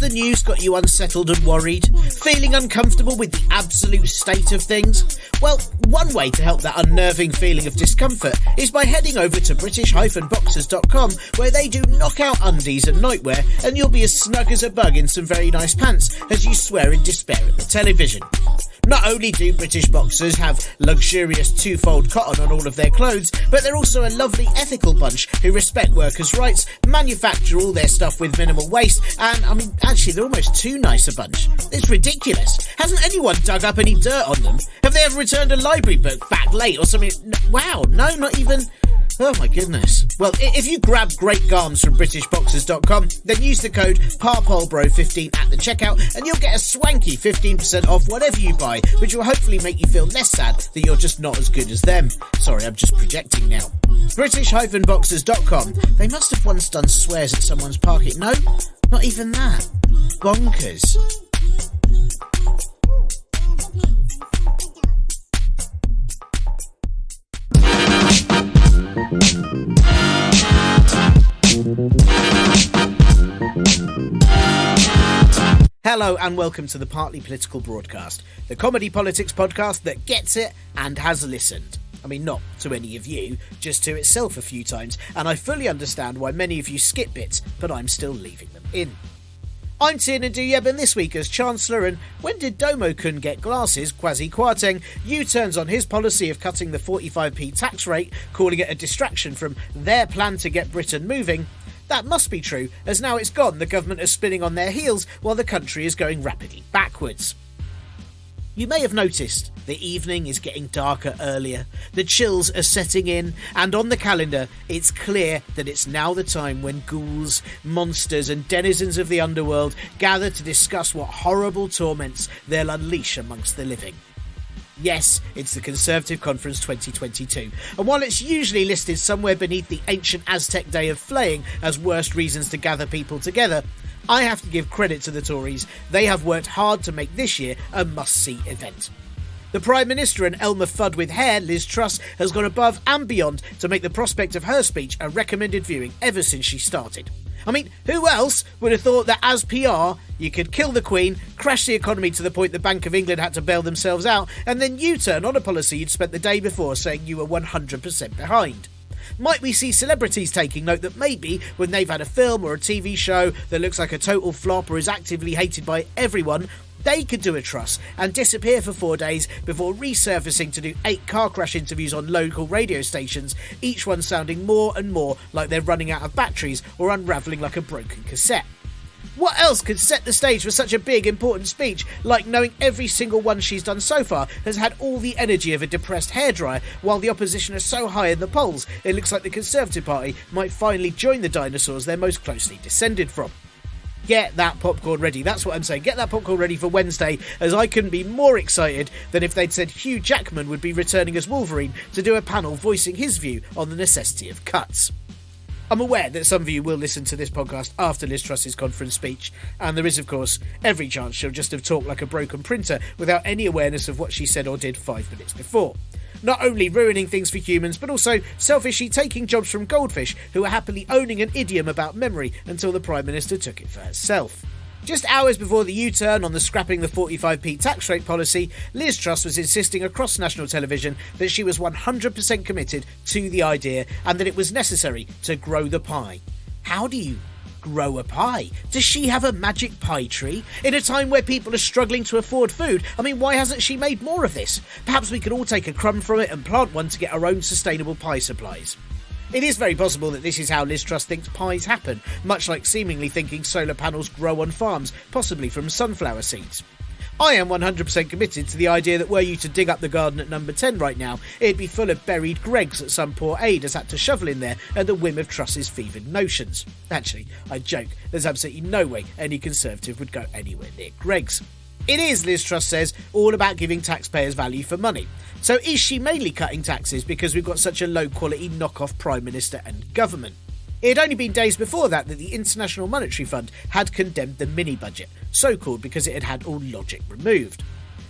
the news got you unsettled and worried? Feeling uncomfortable with the absolute state of things? Well, one way to help that unnerving feeling of discomfort is by heading over to British-Boxers.com, where they do knockout undies and nightwear, and you'll be as snug as a bug in some very nice pants as you swear in despair at the television. Not only do British Boxers have luxurious two-fold cotton on all of their clothes, but they're also a lovely ethical bunch who respect workers' rights, manufacture all their stuff with minimal waste, and, actually they're almost too nice a bunch. It's ridiculous. Hasn't anyone dug up any dirt on them? Have they ever returned a library book back late or something? Wow, no, not even... Oh my goodness. Well, if you grab great garms from BritishBoxers.com, then use the code PARPOLBRO15 at the checkout and you'll get a swanky 15% off whatever you buy, which will hopefully make you feel less sad that you're just not as good as them. Sorry, I'm just projecting now. British-Boxers.com. They must have once done swears at someone's parking. No, not even that. Bonkers. Hello and welcome to the Partly Political Broadcast, the comedy politics podcast that gets it and has listened. Not to any of you, just to itself a few times, and I fully understand why many of you skip bits, but I'm still leaving them in. I'm Tiernan Douiebben this week as Chancellor, and when did Domo-kun get glasses? Kwasi Kwarteng U-turns on his policy of cutting the 45p tax rate, calling it a distraction from their plan to get Britain moving. That must be true, as now it's gone, the government are spinning on their heels while the country is going rapidly backwards. You may have noticed the evening is getting darker earlier, the chills are setting in, and on the calendar it's clear that it's now the time when ghouls, monsters and denizens of the underworld gather to discuss what horrible torments they'll unleash amongst the living. Yes, it's the Conservative Conference 2022, and while it's usually listed somewhere beneath the ancient Aztec day of flaying as worst reasons to gather people together, I have to give credit to the Tories. They have worked hard to make this year a must-see event. The Prime Minister and Elmer Fudd with hair, Liz Truss, has gone above and beyond to make the prospect of her speech a recommended viewing ever since she started. Who else would have thought that as PR, you could kill the Queen, crash the economy to the point the Bank of England had to bail themselves out, and then U-turn on a policy you'd spent the day before saying you were 100% behind? Might we see celebrities taking note that maybe when they've had a film or a TV show that looks like a total flop or is actively hated by everyone, they could do a Truss and disappear for 4 days before resurfacing to do 8 car crash interviews on local radio stations, each one sounding more and more like they're running out of batteries or unravelling like a broken cassette. What else could set the stage for such a big, important speech, like knowing every single one she's done so far has had all the energy of a depressed hairdryer, while the opposition are so high in the polls, it looks like the Conservative Party might finally join the dinosaurs they're most closely descended from. Get that popcorn ready, that's what I'm saying, get that popcorn ready for Wednesday, as I couldn't be more excited than if they'd said Hugh Jackman would be returning as Wolverine to do a panel voicing his view on the necessity of cuts. I'm aware that some of you will listen to this podcast after Liz Truss's conference speech, and there is, of course, every chance she'll just have talked like a broken printer without any awareness of what she said or did 5 minutes before. Not only ruining things for humans, but also selfishly taking jobs from goldfish who are happily owning an idiom about memory until the Prime Minister took it for herself. Just hours before the U-turn on the scrapping the 45p tax rate policy, Liz Truss was insisting across national television that she was 100% committed to the idea and that it was necessary to grow the pie. How do you grow a pie? Does she have a magic pie tree? In a time where people are struggling to afford food, why hasn't she made more of this? Perhaps we could all take a crumb from it and plant one to get our own sustainable pie supplies. It is very possible that this is how Liz Truss thinks pies happen, much like seemingly thinking solar panels grow on farms, possibly from sunflower seeds. I am 100% committed to the idea that were you to dig up the garden at number 10 right now, it'd be full of buried Gregs that some poor aide has had to shovel in there at the whim of Truss's fevered notions. Actually, I joke, there's absolutely no way any Conservative would go anywhere near Gregs. It is, Liz Truss says, all about giving taxpayers value for money. So is she mainly cutting taxes because we've got such a low-quality knock-off Prime Minister and government? It had only been days before that the International Monetary Fund had condemned the mini-budget, so-called because it had had all logic removed.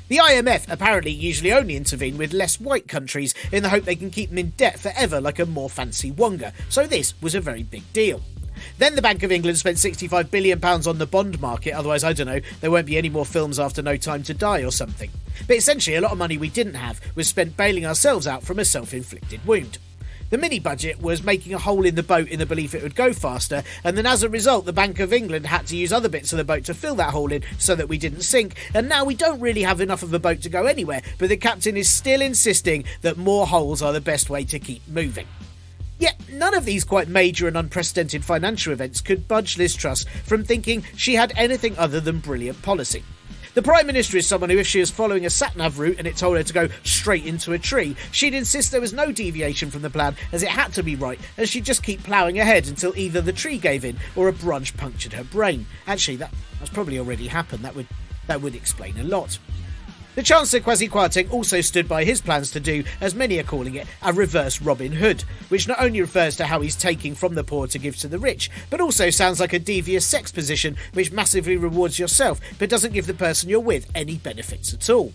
The IMF apparently usually only intervene with less white countries in the hope they can keep them in debt forever like a more fancy Wonga, so this was a very big deal. Then the Bank of England spent £65 billion on the bond market, otherwise, I don't know, there won't be any more films after No Time to Die or something. But essentially, a lot of money we didn't have was spent bailing ourselves out from a self-inflicted wound. The mini-budget was making a hole in the boat in the belief it would go faster, and then as a result the Bank of England had to use other bits of the boat to fill that hole in so that we didn't sink, and now we don't really have enough of a boat to go anywhere, but the captain is still insisting that more holes are the best way to keep moving. Yet none of these quite major and unprecedented financial events could budge Liz Truss from thinking she had anything other than brilliant policy. The Prime Minister is someone who, if she was following a sat-nav route and it told her to go straight into a tree, she'd insist there was no deviation from the plan as it had to be right, and she'd just keep ploughing ahead until either the tree gave in or a branch punctured her brain. Actually, that's probably already happened. That would explain a lot. The Chancellor Kwasi Kwarteng also stood by his plans to do, as many are calling it, a reverse Robin Hood, which not only refers to how he's taking from the poor to give to the rich, but also sounds like a devious sex position which massively rewards yourself but doesn't give the person you're with any benefits at all.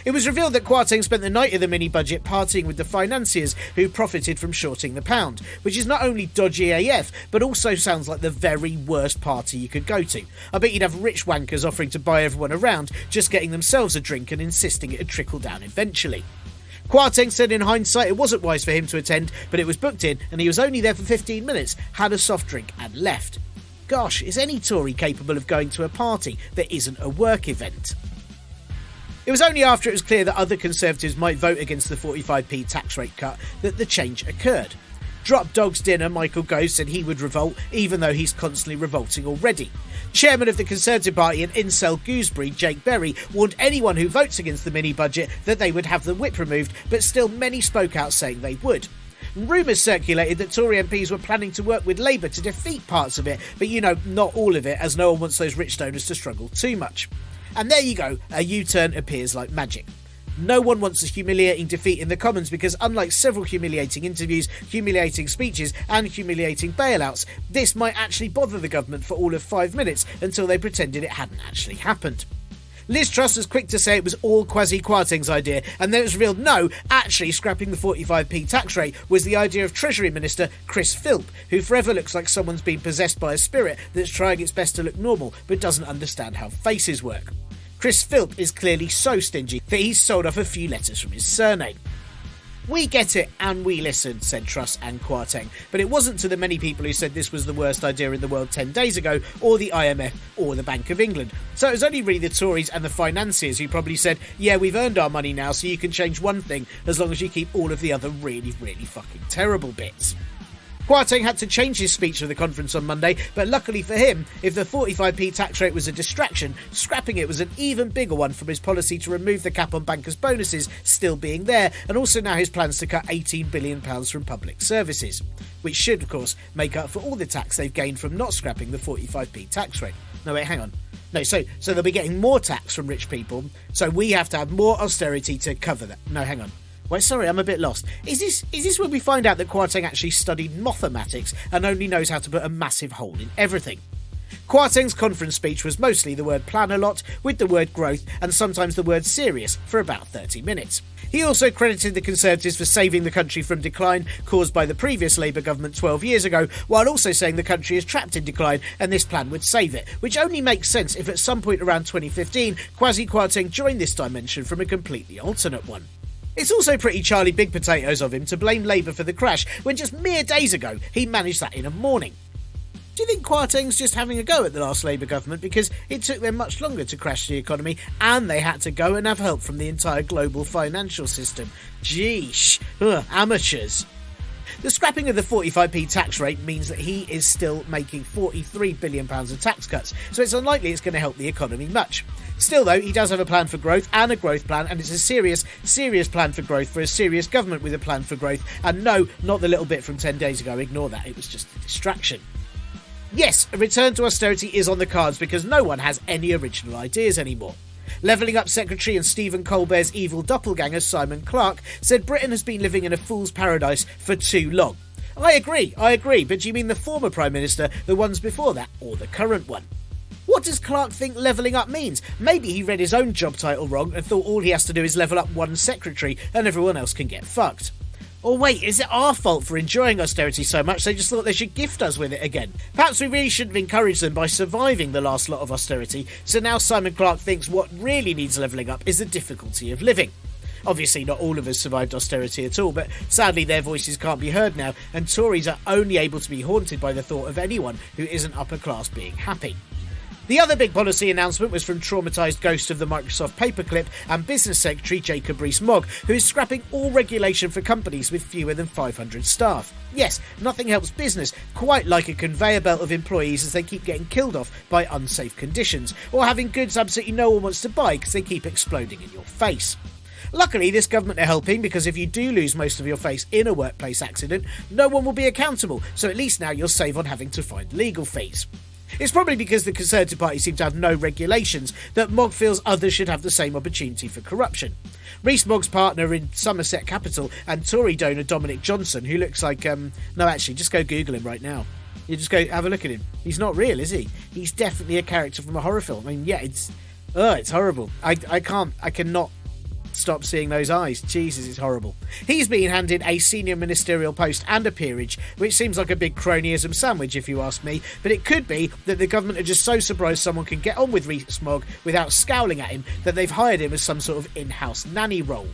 It was revealed that Kwarteng spent the night of the mini-budget partying with the financiers who profited from shorting the pound, which is not only dodgy AF, but also sounds like the very worst party you could go to. I bet you'd have rich wankers offering to buy everyone around, just getting themselves a drink and insisting it'd trickle down eventually. Kwarteng said in hindsight it wasn't wise for him to attend, but it was booked in and he was only there for 15 minutes, had a soft drink and left. Gosh, is any Tory capable of going to a party that isn't a work event? It was only after it was clear that other Conservatives might vote against the 45p tax rate cut that the change occurred. Drop Dog's dinner Michael Gove said he would revolt, even though he's constantly revolting already. Chairman of the Conservative Party and incel gooseberry Jake Berry warned anyone who votes against the mini-budget that they would have the whip removed, but still many spoke out saying they would. Rumours circulated that Tory MPs were planning to work with Labour to defeat parts of it, but not all of it, as no one wants those rich donors to struggle too much. And there you go, a U-turn appears like magic. No one wants a humiliating defeat in the Commons because unlike several humiliating interviews, humiliating speeches and humiliating bailouts, this might actually bother the government for all of 5 minutes until they pretended it hadn't actually happened. Liz Truss was quick to say it was all Kwasi Kwarteng's idea, and then it was revealed no, actually scrapping the 45p tax rate was the idea of Treasury Minister Chris Philp, who forever looks like someone's been possessed by a spirit that's trying its best to look normal but doesn't understand how faces work. Chris Philp is clearly so stingy that he's sold off a few letters from his surname. We get it and we listen, said Truss and Kwarteng, but it wasn't to the many people who said this was the worst idea in the world 10 days ago, or the IMF, or the Bank of England. So it was only really the Tories and the financiers who probably said, yeah, we've earned our money now, so you can change one thing as long as you keep all of the other really, really fucking terrible bits. Kwarteng had to change his speech for the conference on Monday, but luckily for him, if the 45p tax rate was a distraction, scrapping it was an even bigger one from his policy to remove the cap on bankers' bonuses still being there, and also now his plans to cut £18 billion from public services, which should, of course, make up for all the tax they've gained from not scrapping the 45p tax rate. No, wait, hang on. No, so they'll be getting more tax from rich people, so we have to have more austerity to cover that. No, hang on. Wait, sorry, I'm a bit lost. Is this when we find out that Kwarteng actually studied mathematics and only knows how to put a massive hole in everything? Kwarteng's conference speech was mostly the word plan a lot, with the word growth and sometimes the word serious for about 30 minutes. He also credited the Conservatives for saving the country from decline caused by the previous Labour government 12 years ago, while also saying the country is trapped in decline and this plan would save it, which only makes sense if at some point around 2015 Kwasi Kwarteng joined this dimension from a completely alternate one. It's also pretty Charlie Big Potatoes of him to blame Labour for the crash when just mere days ago he managed that in a morning. Do you think Kwarteng's just having a go at the last Labour government because it took them much longer to crash the economy and they had to go and have help from the entire global financial system? Geesh, amateurs. The scrapping of the 45p tax rate means that he is still making £43 billion of tax cuts, so it's unlikely it's going to help the economy much. Still though, he does have a plan for growth and a growth plan, and it's a serious plan for growth for a serious government with a plan for growth, and no, not the little bit from 10 days ago, ignore that, it was just a distraction. Yes, a return to austerity is on the cards because no one has any original ideas anymore. Levelling Up Secretary and Stephen Colbert's evil doppelganger Simon Clarke said Britain has been living in a fool's paradise for too long. I agree, but do you mean the former Prime Minister, the ones before that, or the current one? What does Clarke think levelling up means? Maybe he read his own job title wrong and thought all he has to do is level up one secretary and everyone else can get fucked. Or wait, is it our fault for enjoying austerity so much they just thought they should gift us with it again? Perhaps we really shouldn't have encouraged them by surviving the last lot of austerity, so now Simon Clarke thinks what really needs levelling up is the difficulty of living. Obviously not all of us survived austerity at all, but sadly their voices can't be heard now, and Tories are only able to be haunted by the thought of anyone who isn't upper class being happy. The other big policy announcement was from traumatised ghost of the Microsoft paperclip and Business Secretary Jacob Rees-Mogg, who is scrapping all regulation for companies with fewer than 500 staff. Yes, nothing helps business quite like a conveyor belt of employees as they keep getting killed off by unsafe conditions, or having goods absolutely no one wants to buy because they keep exploding in your face. Luckily, this government are helping, because if you do lose most of your face in a workplace accident, no one will be accountable, so at least now you'll save on having to find legal fees. It's probably because the Conservative Party seem to have no regulations that Mogg feels others should have the same opportunity for corruption. Rees-Mogg's partner in Somerset Capital and Tory donor Dominic Johnson, who looks like... no, actually, just go Google him right now. You just go have a look at him. He's not real, is he? He's definitely a character from a horror film. I mean, yeah, it's horrible. I cannot stop seeing those eyes. Jesus, it's horrible. He's been handed a senior ministerial post and a peerage, which seems like a big cronyism sandwich if you ask me, but it could be that the government are just so surprised someone can get on with Rees-Mogg without scowling at him that they've hired him as some sort of in-house nanny role.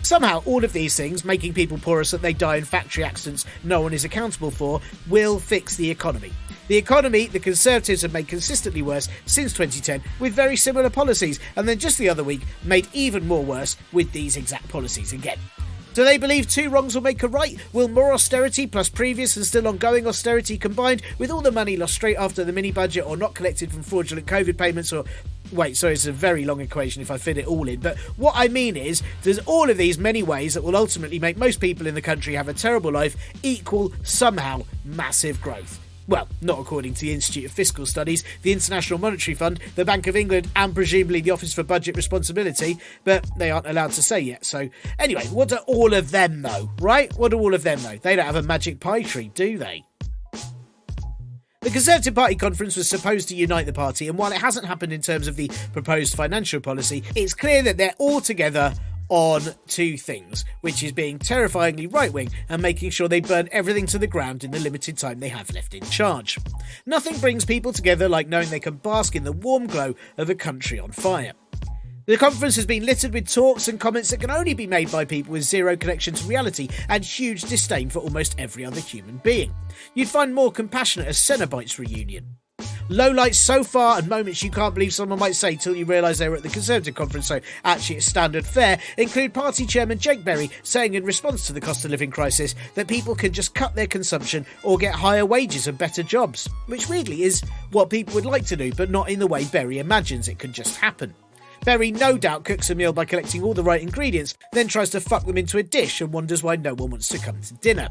Somehow all of these things, making people poorer so that they die in factory accidents no one is accountable for, will fix the economy. The economy the Conservatives have made consistently worse since 2010 with very similar policies, and then just the other week made even more worse with these exact policies again. Do they believe two wrongs will make a right? Will more austerity plus previous and still ongoing austerity combined with all the money lost straight after the mini-budget or not collected from fraudulent COVID payments or... Wait, sorry, it's a very long equation if I fit it all in, but what I mean is, there's all of these many ways that will ultimately make most people in the country have a terrible life equal somehow massive growth. Well, not according to the Institute of Fiscal Studies, the International Monetary Fund, the Bank of England and presumably the Office for Budget Responsibility, but they aren't allowed to say yet. So anyway, what do all of them know, right? What do all of them know? They don't have a magic pie tree, do they? The Conservative Party conference was supposed to unite the party, and while it hasn't happened in terms of the proposed financial policy, it's clear that they're all together on two things, which is being terrifyingly right-wing and making sure they burn everything to the ground in the limited time they have left in charge. Nothing brings people together like knowing they can bask in the warm glow of a country on fire. The conference has been littered with talks and comments that can only be made by people with zero connection to reality and huge disdain for almost every other human being. You'd find more compassionate a Cenobites reunion. Lowlights so far and moments you can't believe someone might say till you realise they were at the Conservative conference, so actually it's standard fare, include party chairman Jake Berry saying in response to the cost of living crisis that people can just cut their consumption or get higher wages and better jobs, which weirdly is what people would like to do, but not in the way Berry imagines it could just happen. Berry no doubt cooks a meal by collecting all the right ingredients, then tries to fuck them into a dish and wonders why no one wants to come to dinner.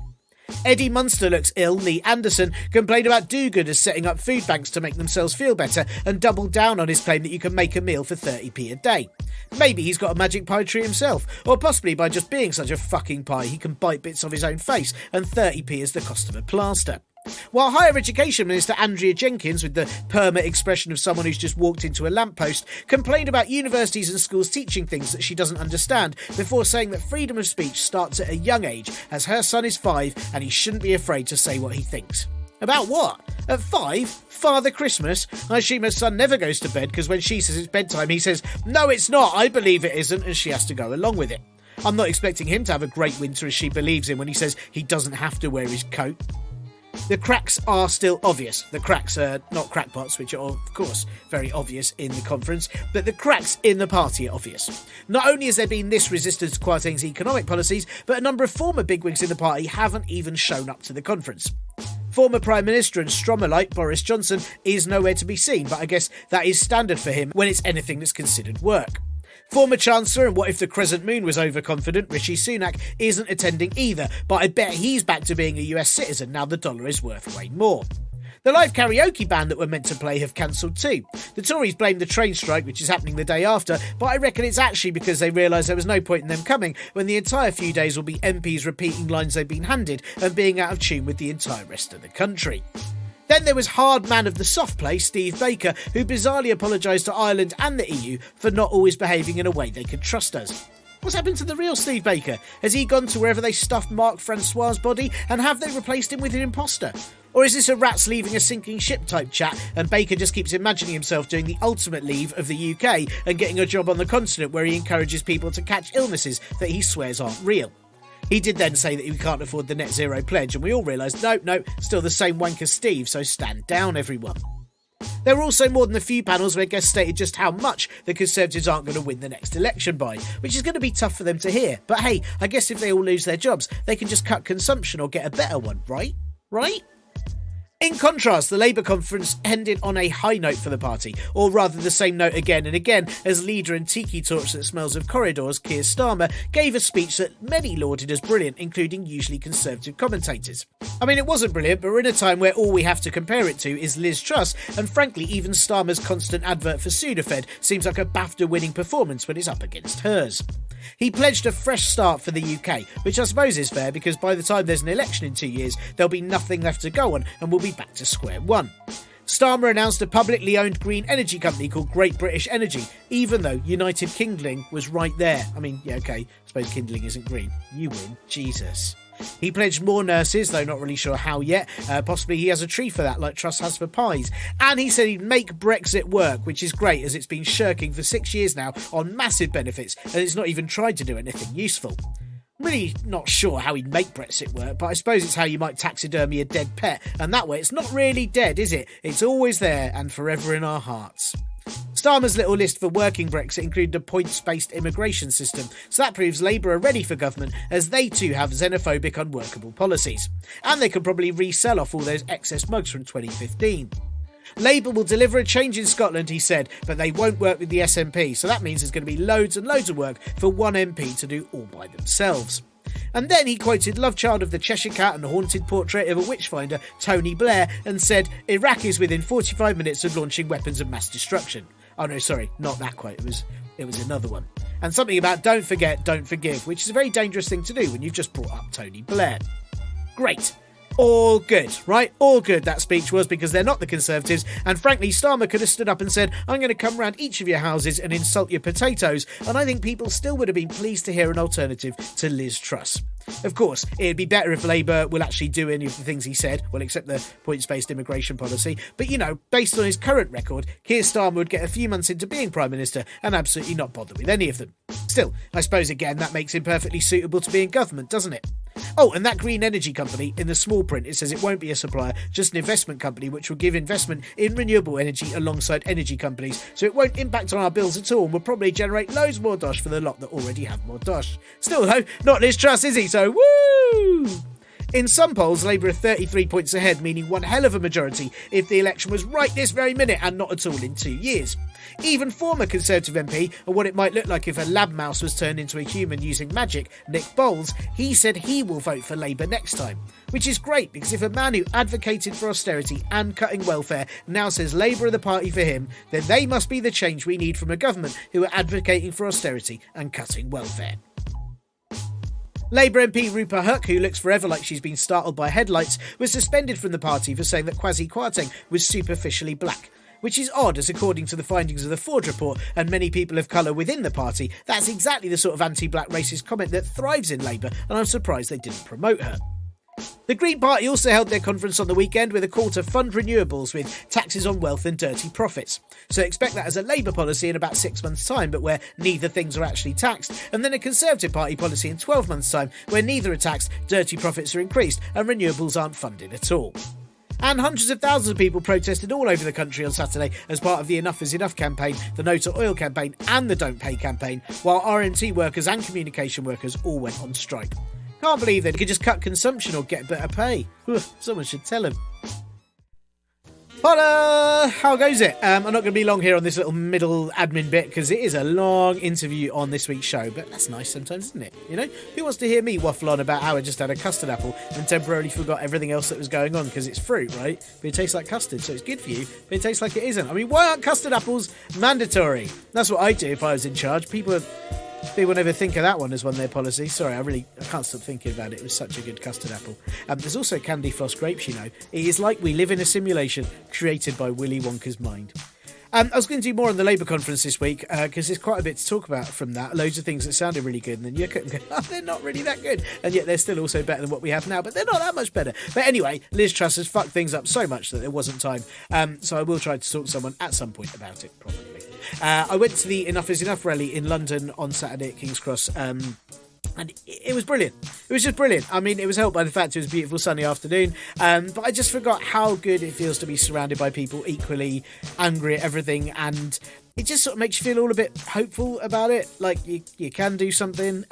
Eddie Munster looks ill. Lee Anderson complained about do-gooders setting up food banks to make themselves feel better and doubled down on his claim that you can make a meal for 30p a day. Maybe he's got a magic pie tree himself, or possibly by just being such a fucking pie he can bite bits off his own face and 30p is the cost of a plaster. While Higher Education Minister Andrea Jenkins, with the perma expression of someone who's just walked into a lamppost, complained about universities and schools teaching things that she doesn't understand before saying that freedom of speech starts at a young age, as her son is 5 and he shouldn't be afraid to say what he thinks. About what? At 5? Father Christmas? I assume her son never goes to bed because when she says it's bedtime he says, "No, it's not, I believe it isn't," and she has to go along with it. I'm not expecting him to have a great winter as she believes him when he says he doesn't have to wear his coat. The cracks are still obvious. The cracks are not crackpots, which are, of course, very obvious in the conference, but the cracks in the party are obvious. Not only has there been this resistance to Kwarteng's economic policies, but a number of former bigwigs in the party haven't even shown up to the conference. Former Prime Minister and Stromerlite Boris Johnson is nowhere to be seen, but I guess that is standard for him when it's anything that's considered work. Former Chancellor and what if the Crescent Moon was overconfident Rishi Sunak isn't attending either, but I bet he's back to being a US citizen now the dollar is worth way more. The live karaoke band that were meant to play have cancelled too. The Tories blame the train strike, which is happening the day after, but I reckon it's actually because they realised there was no point in them coming when the entire few days will be MPs repeating lines they've been handed and being out of tune with the entire rest of the country. Then there was hard man of the soft play, Steve Baker, who bizarrely apologised to Ireland and the EU for not always behaving in a way they could trust us. What's happened to the real Steve Baker? Has he gone to wherever they stuffed Marc Francois' body, and have they replaced him with an imposter? Or is this a rats leaving a sinking ship type chat, and Baker just keeps imagining himself doing the ultimate leave of the UK and getting a job on the continent where he encourages people to catch illnesses that he swears aren't real? He did then say that he can't afford the net zero pledge, and we all realised, no, still the same wanker Steve, so stand down everyone. There were also more than a few panels where guests stated just how much the Conservatives aren't going to win the next election by, which is going to be tough for them to hear. But hey, I guess if they all lose their jobs, they can just cut consumption or get a better one, right? Right? In contrast, the Labour conference ended on a high note for the party, or rather the same note again and again, as leader and tiki torch that smells of corridors, Keir Starmer, gave a speech that many lauded as brilliant, including usually Conservative commentators. I mean, it wasn't brilliant, but we're in a time where all we have to compare it to is Liz Truss, and frankly, even Starmer's constant advert for Sudafed seems like a BAFTA-winning performance when it's up against hers. He pledged a fresh start for the UK, which I suppose is fair because by the time there's an election in 2 years, there'll be nothing left to go on and we'll be back to square one. Starmer announced a publicly owned green energy company called Great British Energy, even though United Kindling was right there. I mean, yeah, okay, I suppose kindling isn't green. You win. Jesus. He pledged more nurses, though not really sure how yet. Possibly he has a tree for that, like Truss has for pies. And he said he'd make Brexit work, which is great, as it's been shirking for 6 years now on massive benefits, and it's not even tried to do anything useful. I'm really not sure how he'd make Brexit work, but I suppose it's how you might taxidermy a dead pet, and that way it's not really dead, is it? It's always there and forever in our hearts. Starmer's little list for working Brexit included a points-based immigration system, so that proves Labour are ready for government, as they too have xenophobic, unworkable policies. And they could probably resell off all those excess mugs from 2015. Labour will deliver a change in Scotland, he said, but they won't work with the SNP, so that means there's going to be loads and loads of work for one MP to do all by themselves. And then he quoted love child of the Cheshire Cat and haunted portrait of a witchfinder, Tony Blair, and said, Iraq is within 45 minutes of launching weapons of mass destruction. Oh no, sorry, not that quote, it was another one. And something about don't forget, don't forgive, which is a very dangerous thing to do when you've just brought up Tony Blair. Great. All good, right? All good that speech was, because they're not the Conservatives, and frankly Starmer could have stood up and said, I'm going to come round each of your houses and insult your potatoes, and I think people still would have been pleased to hear an alternative to Liz Truss. Of course, it'd be better if Labour will actually do any of the things he said, well, except the points-based immigration policy, but you know, based on his current record, Keir Starmer would get a few months into being Prime Minister and absolutely not bother with any of them. Still, I suppose again that makes him perfectly suitable to be in government, doesn't it? Oh, and that green energy company, in the small print, it says it won't be a supplier, just an investment company which will give investment in renewable energy alongside energy companies, so it won't impact on our bills at all and will probably generate loads more dosh for the lot that already have more dosh. Still though, not Liz Truss, is he? So woo! In some polls, Labour are 33 points ahead, meaning one hell of a majority if the election was right this very minute and not at all in 2 years. Even former Conservative MP, or what it might look like if a lab mouse was turned into a human using magic, Nick Bowles, he said he will vote for Labour next time. Which is great, because if a man who advocated for austerity and cutting welfare now says Labour are the party for him, then they must be the change we need from a government who are advocating for austerity and cutting welfare. Labour MP Rupa Huq, who looks forever like she's been startled by headlights, was suspended from the party for saying that Kwasi Kwarteng was superficially black. Which is odd, as according to the findings of the Ford report and many people of colour within the party, that's exactly the sort of anti-black racist comment that thrives in Labour, and I'm surprised they didn't promote her. The Green Party also held their conference on the weekend with a call to fund renewables with taxes on wealth and dirty profits. So expect that as a Labour policy in about 6 months' time, but where neither things are actually taxed, and then a Conservative Party policy in 12 months' time, where neither are taxed, dirty profits are increased, and renewables aren't funded at all. And hundreds of thousands of people protested all over the country on Saturday as part of the Enough is Enough campaign, the No to Oil campaign and the Don't Pay campaign, while RMT workers and communication workers all went on strike. Can't believe they could just cut consumption or get better pay. Someone should tell them. Hola! How goes it? I'm not going to be long here on this little middle admin bit because it is a long interview on this week's show, but that's nice sometimes, isn't it? You know, who wants to hear me waffle on about how I just had a custard apple and temporarily forgot everything else that was going on because it's fruit, right? But it tastes like custard, so it's good for you, but it tastes like it isn't. I mean, why aren't custard apples mandatory? That's what I'd do if I was in charge. People never think of that one as one of their policies. Sorry, I can't stop thinking about it. It was such a good custard apple. There's also candy floss grapes, you know. It is like we live in a simulation created by Willy Wonka's mind. I was going to do more on the Labour conference this week because there's quite a bit to talk about from that. Loads of things that sounded really good, and then you couldn't go, oh, they're not really that good, and yet they're still also better than what we have now, but they're not that much better. But anyway, Liz Truss has fucked things up so much that there wasn't time, so I will try to talk to someone at some point about it, probably. I went to the Enough is Enough rally in London on Saturday at King's Cross, and it was brilliant. It was just brilliant. I mean, it was helped by the fact it was a beautiful sunny afternoon, but I just forgot how good it feels to be surrounded by people equally angry at everything, and it just sort of makes you feel all a bit hopeful about it, like you can do something.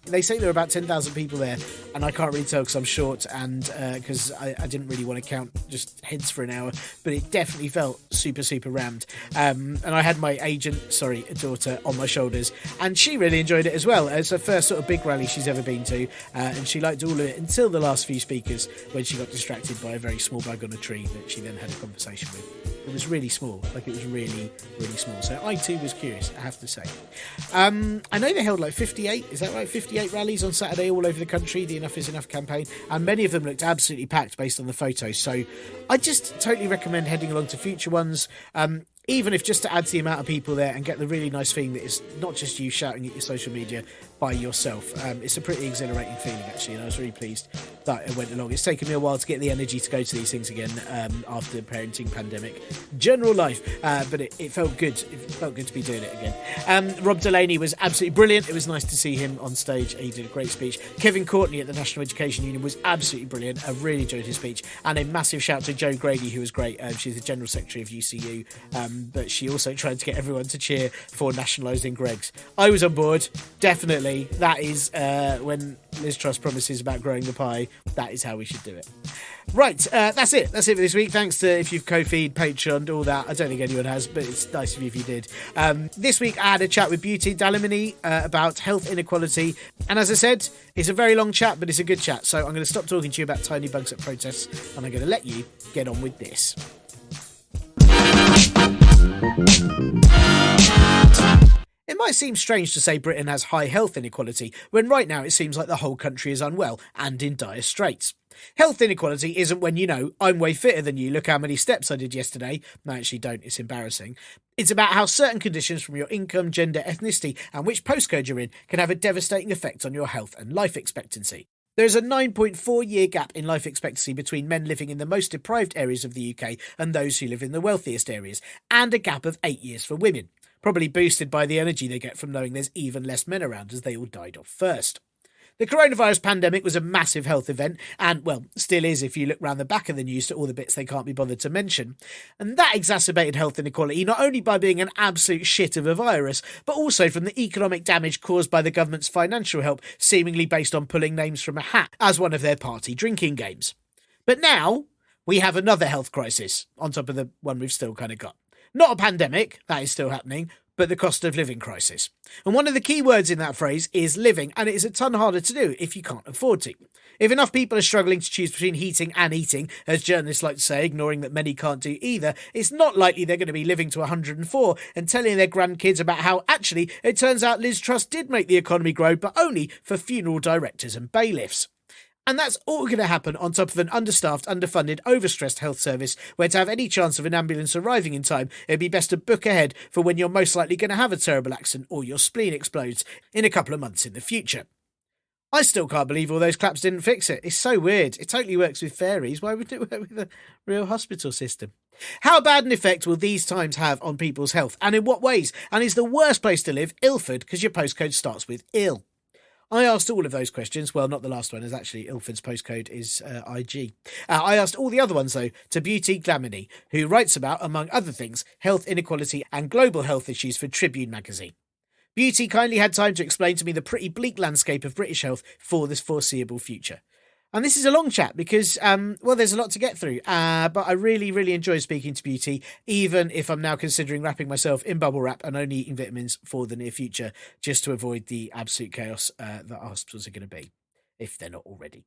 They say there are about 10,000 people there, and I can't really tell because I'm short and because I didn't really want to count just heads for an hour, but it definitely felt super, super rammed. And I had my daughter on my shoulders, and she really enjoyed it as well. It's her first sort of big rally she's ever been to, and she liked all of it until the last few speakers, when she got distracted by a very small bug on a tree that she then had a conversation with. It was really small, like it was really, really small. So I too was curious, I have to say. I know they held like 58, is that right? 58 rallies on Saturday all over the country, the Enough is Enough campaign, and many of them looked absolutely packed based on the photos. So I just totally recommend heading along to future ones. Even if just to add to the amount of people there and get the really nice feeling that it's not just you shouting at your social media by yourself. It's a pretty exhilarating feeling, actually, and I was really pleased that it went along. It's taken me a while to get the energy to go to these things again after parenting, pandemic, general life, but it felt good. It felt good to be doing it again. Rob Delaney was absolutely brilliant. It was nice to see him on stage. He did a great speech. Kevin Courtney at the National Education Union was absolutely brilliant. I really enjoyed his speech. And a massive shout to Jo Grady, who was great. She's the General Secretary of UCU, but she also tried to get everyone to cheer for nationalising Greggs. I was on board, definitely. That is when Liz Truss promises about growing the pie, that is how we should do it. Right, that's it for this week. Thanks to if you've Ko-fi'd, Patreoned, all that. I don't think anyone has, but it's nice of you if you did. This week I had a chat with Beauty Dhlamini about health inequality, and as I said, it's a very long chat, but it's a good chat, so I'm going to stop talking to you about tiny bugs at protests, and I'm going to let you get on with this. It might seem strange to say Britain has high health inequality, when right now it seems like the whole country is unwell and in dire straits. Health inequality isn't when, I'm way fitter than you, look how many steps I did yesterday. No, actually don't, it's embarrassing. It's about how certain conditions from your income, gender, ethnicity and which postcode you're in can have a devastating effect on your health and life expectancy. There is a 9.4-year gap in life expectancy between men living in the most deprived areas of the UK and those who live in the wealthiest areas, and a gap of 8 years for women, probably boosted by the energy they get from knowing there's even less men around as they all died off first. The coronavirus pandemic was a massive health event, and, well, still is if you look round the back of the news to all the bits they can't be bothered to mention. And that exacerbated health inequality not only by being an absolute shit of a virus, but also from the economic damage caused by the government's financial help, seemingly based on pulling names from a hat as one of their party drinking games. But now we have another health crisis, on top of the one we've still kind of got. Not a pandemic, that is still happening, but the cost of living crisis. And one of the key words in that phrase is living, and it is a ton harder to do if you can't afford to. If enough people are struggling to choose between heating and eating, as journalists like to say, ignoring that many can't do either, it's not likely they're going to be living to 104 and telling their grandkids about how, actually, it turns out Liz Truss did make the economy grow, but only for funeral directors and bailiffs. And that's all going to happen on top of an understaffed, underfunded, overstressed health service where to have any chance of an ambulance arriving in time, it'd be best to book ahead for when you're most likely going to have a terrible accident or your spleen explodes in a couple of months in the future. I still can't believe all those claps didn't fix it. It's so weird. It totally works with fairies. Why would it work with a real hospital system? How bad an effect will these times have on people's health? And in what ways? And is the worst place to live Ilford because your postcode starts with ill? I asked all of those questions. Well, not the last one, as actually Ilford's postcode is IG. I asked all the other ones, though, to Beauty Dhlamini, who writes about, among other things, health inequality and global health issues for Tribune Magazine. Beauty kindly had time to explain to me the pretty bleak landscape of British health for this foreseeable future. And this is a long chat because, there's a lot to get through. But I really, really enjoyed speaking to Beauty, even if I'm now considering wrapping myself in bubble wrap and only eating vitamins for the near future, just to avoid the absolute chaos that our hospitals are going to be, if they're not already.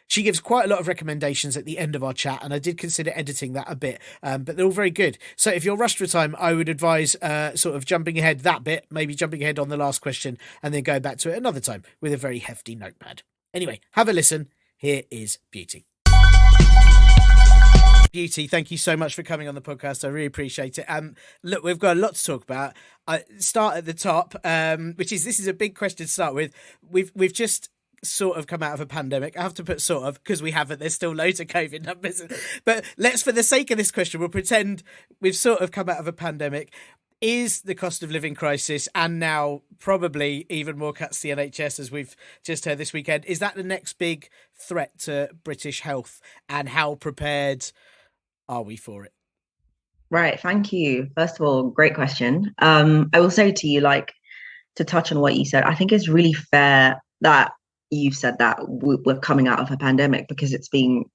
She gives quite a lot of recommendations at the end of our chat, and I did consider editing that a bit, but they're all very good. So if you're rushed for time, I would advise sort of jumping ahead that bit, maybe jumping ahead on the last question, and then going back to it another time with a very hefty notepad. Anyway, have a listen. Here is Beauty. Beauty, thank you so much for coming on the podcast. I really appreciate it. Look, we've got a lot to talk about. Start at the top, which is, this is a big question to start with. We've just sort of come out of a pandemic. I have to put sort of, because we haven't. There's still loads of COVID numbers. But let's, for the sake of this question, we'll pretend we've sort of come out of a pandemic. Is the cost of living crisis, and now probably even more cuts to the NHS, as we've just heard this weekend, is that the next big threat to British health? And how prepared are we for it? Right, thank you. First of all, great question. I will say to you, like, to touch on what you said, I think it's really fair that you've said that we're coming out of a pandemic, because it's being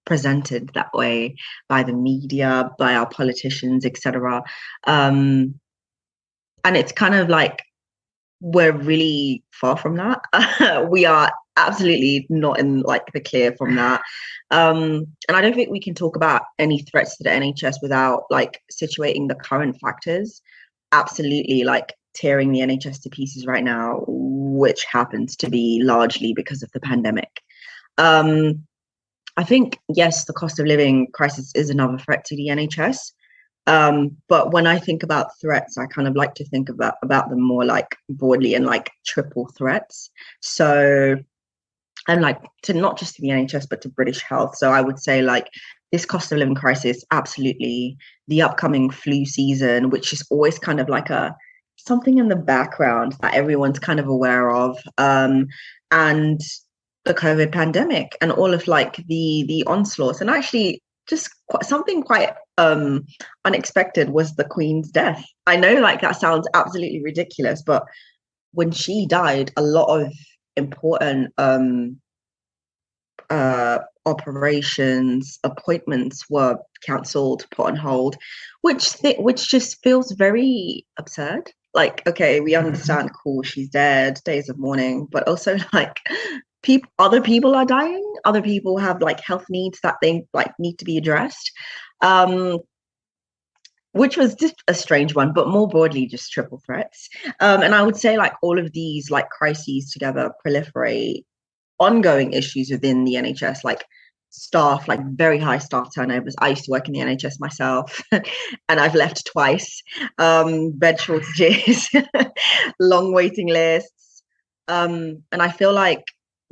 presented that way by the media, by our politicians, etc. And it's kind of like we're really far from that. We are absolutely not in like the clear from that. And I don't think we can talk about any threats to the NHS without like situating the current factors. Absolutely, like tearing the NHS to pieces right now, which happens to be largely because of the pandemic. I think, yes, the cost of living crisis is another threat to the NHS. But when I think about threats, I kind of like to think about them more like broadly and like triple threats. So, and like to not just to the NHS, but to British health. So I would say like this cost of living crisis, absolutely. The upcoming flu season, which is always kind of like something in the background that everyone's kind of aware of. And the COVID pandemic and all of like the onslaughts, and actually just something quite unexpected was the Queen's death. I know like that sounds absolutely ridiculous, but when she died, a lot of important operations, appointments were cancelled, put on hold, which just feels very absurd. Like, okay, we understand, cool, she's dead, days of mourning, but also like other people are dying, other people have like health needs that they like need to be addressed, which was just a strange one, but more broadly just triple threats. And I would say like all of these like crises together proliferate ongoing issues within the NHS, like staff, like very high staff turnovers. I used to work in the NHS myself and I've left twice. Bed shortages, long waiting lists, and I feel like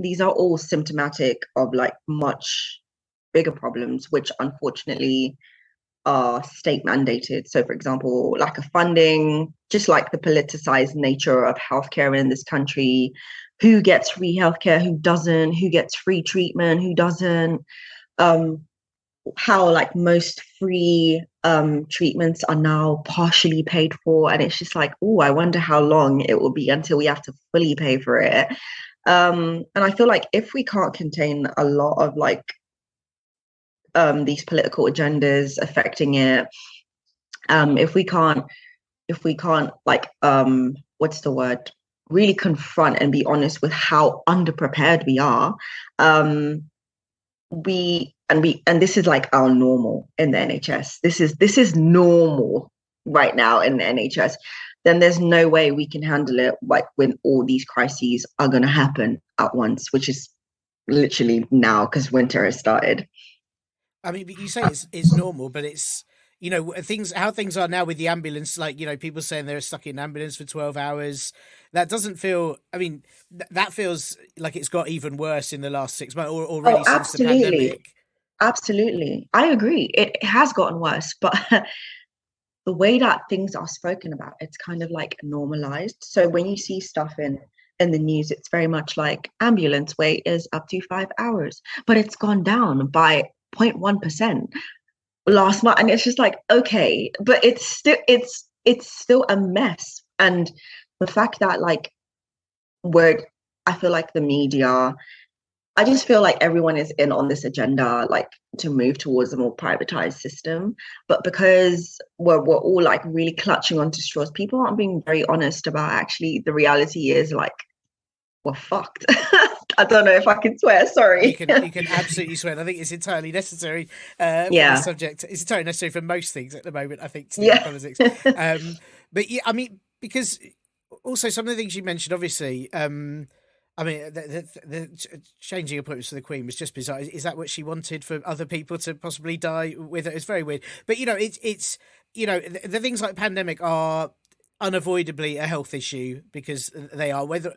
these are all symptomatic of like much bigger problems, which unfortunately are state mandated. So, for example, lack of funding, just like the politicized nature of healthcare in this country, who gets free healthcare, who doesn't, who gets free treatment, who doesn't, how like most free treatments are now partially paid for. And it's just like, oh, I wonder how long it will be until we have to fully pay for it. And I feel like if we can't contain a lot of like these political agendas affecting it, if we can't like what's the word, really confront and be honest with how underprepared we are, and this is like our normal in the NHS. This is normal right now in the NHS. Then there's no way we can handle it like when all these crises are going to happen at once, which is literally now because winter has started. I mean, you say it's normal, but it's, you know, how things are now with the ambulance, like, you know, people saying they're stuck in an ambulance for 12 hours. That doesn't feel, I mean, that feels like it's got even worse in the last 6 months or really since the pandemic. Absolutely. I agree. It has gotten worse, but the way that things are spoken about, it's kind of like normalized. So when you see stuff in the news, it's very much like ambulance wait is up to 5 hours, but it's gone down by 0.1% last month. And it's just like, okay, but it's still a mess. And the fact that like I feel like the media, I just feel like everyone is in on this agenda, like to move towards a more privatized system. But because we're all like really clutching onto straws, people aren't being very honest about actually the reality is like, we're fucked. I don't know if I can swear, sorry. You can absolutely swear. I think it's entirely necessary for the subject. It's entirely necessary for most things at the moment, I think, to politics. But yeah, I mean, because also some of the things you mentioned, obviously, I mean, the changing appointments to the Queen was just bizarre. Is that what she wanted for other people to possibly die with it? It's very weird. But it's the things like pandemic are unavoidably a health issue because they are. Whether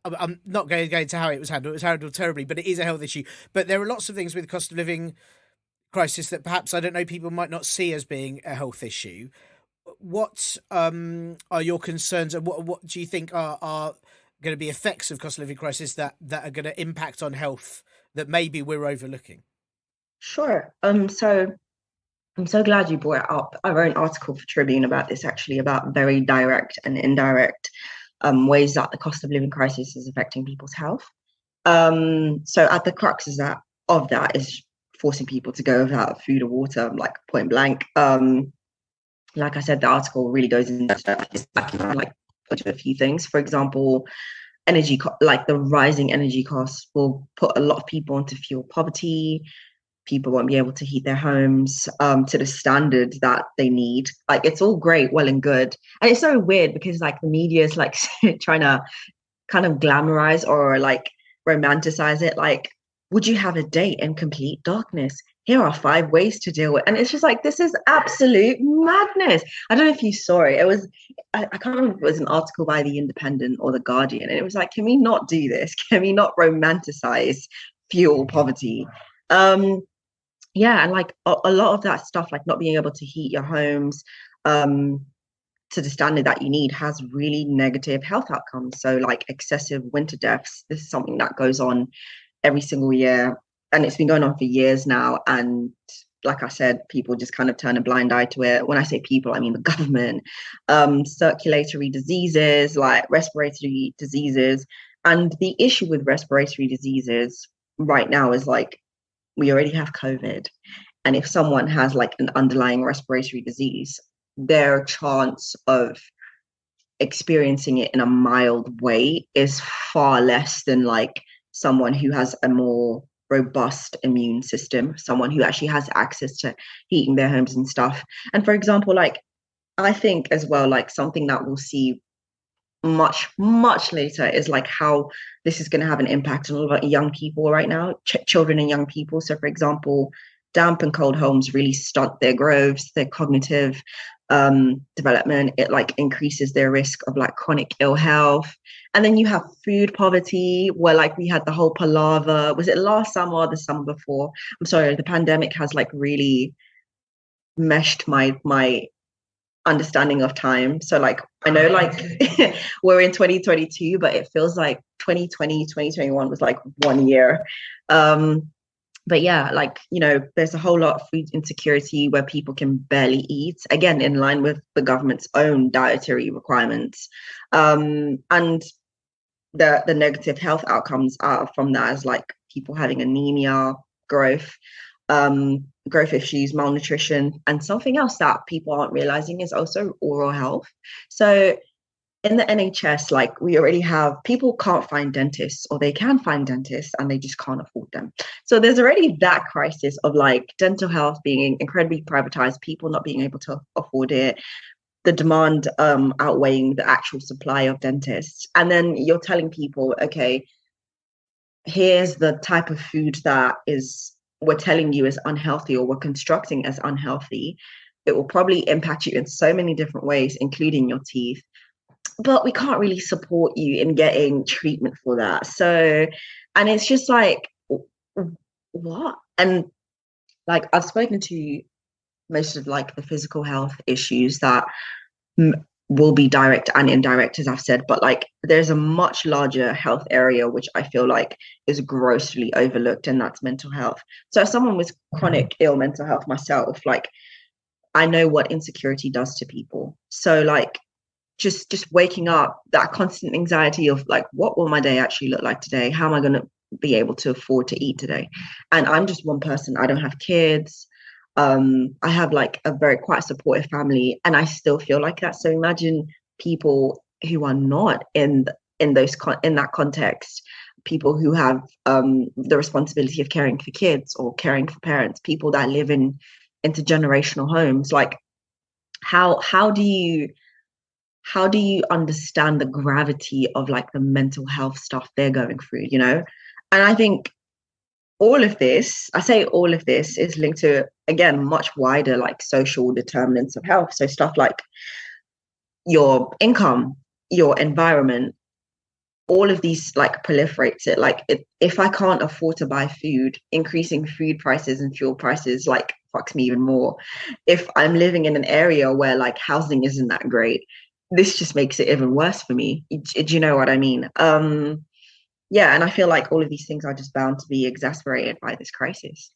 I'm not going to go into how it was handled, it was handled terribly, but it is a health issue. But there are lots of things with cost of living crisis that perhaps I don't know people might not see as being a health issue. What are your concerns, and what do you think are going to be effects of cost of living crisis that are going to impact on health that maybe we're overlooking? Sure. So I'm so glad you brought it up. I wrote an article for Tribune about this, actually, about very direct and indirect ways that the cost of living crisis is affecting people's health. So at the crux of that is forcing people to go without food or water, like point blank. Like I said, the article really goes into like a few things. For example, like the rising energy costs will put a lot of people into fuel poverty. People won't be able to heat their homes to the standard that they need. Like, it's all great, well and good. And it's so weird because like the media is like trying to kind of glamorize or like romanticize it. Like, would you have a day in complete darkness? Here are 5 ways to deal with. And it's just like, this is absolute madness. I don't know if you saw it. It was, I can't remember if it was an article by The Independent or The Guardian. And it was like, can we not do this? Can we not romanticize fuel poverty? Yeah, and like a lot of that stuff, like not being able to heat your homes to the standard that you need, has really negative health outcomes. So like excessive winter deaths, this is something that goes on every single year, and it's been going on for years now. And like I said, people just kind of turn a blind eye to it. When I say people, I mean the government. Circulatory diseases, like respiratory diseases. And the issue with respiratory diseases right now is like, we already have COVID. And if someone has like an underlying respiratory disease, their chance of experiencing it in a mild way is far less than like someone who has a more robust immune system, someone who actually has access to heating their homes and stuff. And for example, like I think as well, like something that we'll see much later is like how this is going to have an impact on a lot of young people right now, children and young people. So for example, damp and cold homes really stunt their growths, their cognitive development. It like increases their risk of like chronic ill health. And then you have food poverty, where like we had the whole palaver, was it last summer or the summer before? I'm sorry, the pandemic has like really meshed my understanding of time. So like I know like we're in 2022, but it feels like 2020 2021 was like 1 year. But yeah, like, there's a whole lot of food insecurity where people can barely eat, again in line with the government's own dietary requirements. And the negative health outcomes are from that is like people having anemia, growth issues, malnutrition, and something else that people aren't realizing is also oral health. So in the NHS, like we already have people can't find dentists, or they can find dentists and they just can't afford them. So there's already that crisis of like dental health being incredibly privatized, people not being able to afford it, the demand outweighing the actual supply of dentists. And then you're telling people, okay, here's the type of food that we're telling you is unhealthy, or we're constructing as unhealthy. It will probably impact you in so many different ways, including your teeth. But we can't really support you in getting treatment for that. So, and it's just like, what? And like, I've spoken to most of like the physical health issues that will be direct and indirect, as I've said, but like there's a much larger health area which I feel like is grossly overlooked, and that's mental health. So as someone with chronic ill mental health myself, like I know what insecurity does to people. So like just waking up, that constant anxiety of like, what will my day actually look like today? How am I going to be able to afford to eat today? And I'm just one person. I don't have kids. I have like a very quite supportive family, and I still feel like that. So imagine people who are not in that context, people who have the responsibility of caring for kids or caring for parents, people that live in intergenerational homes. Like how do you how do you understand the gravity of like the mental health stuff they're going through, you know? And I think all of this, I say all of this is linked to, again, much wider like social determinants of health. So stuff like your income, your environment, all of these like proliferates it. Like if I can't afford to buy food, increasing food prices and fuel prices like fucks me even more. If I'm living in an area where like housing isn't that great, this just makes it even worse for me. Do you know what I mean? Yeah, and I feel like all of these things are just bound to be exacerbated by this crisis.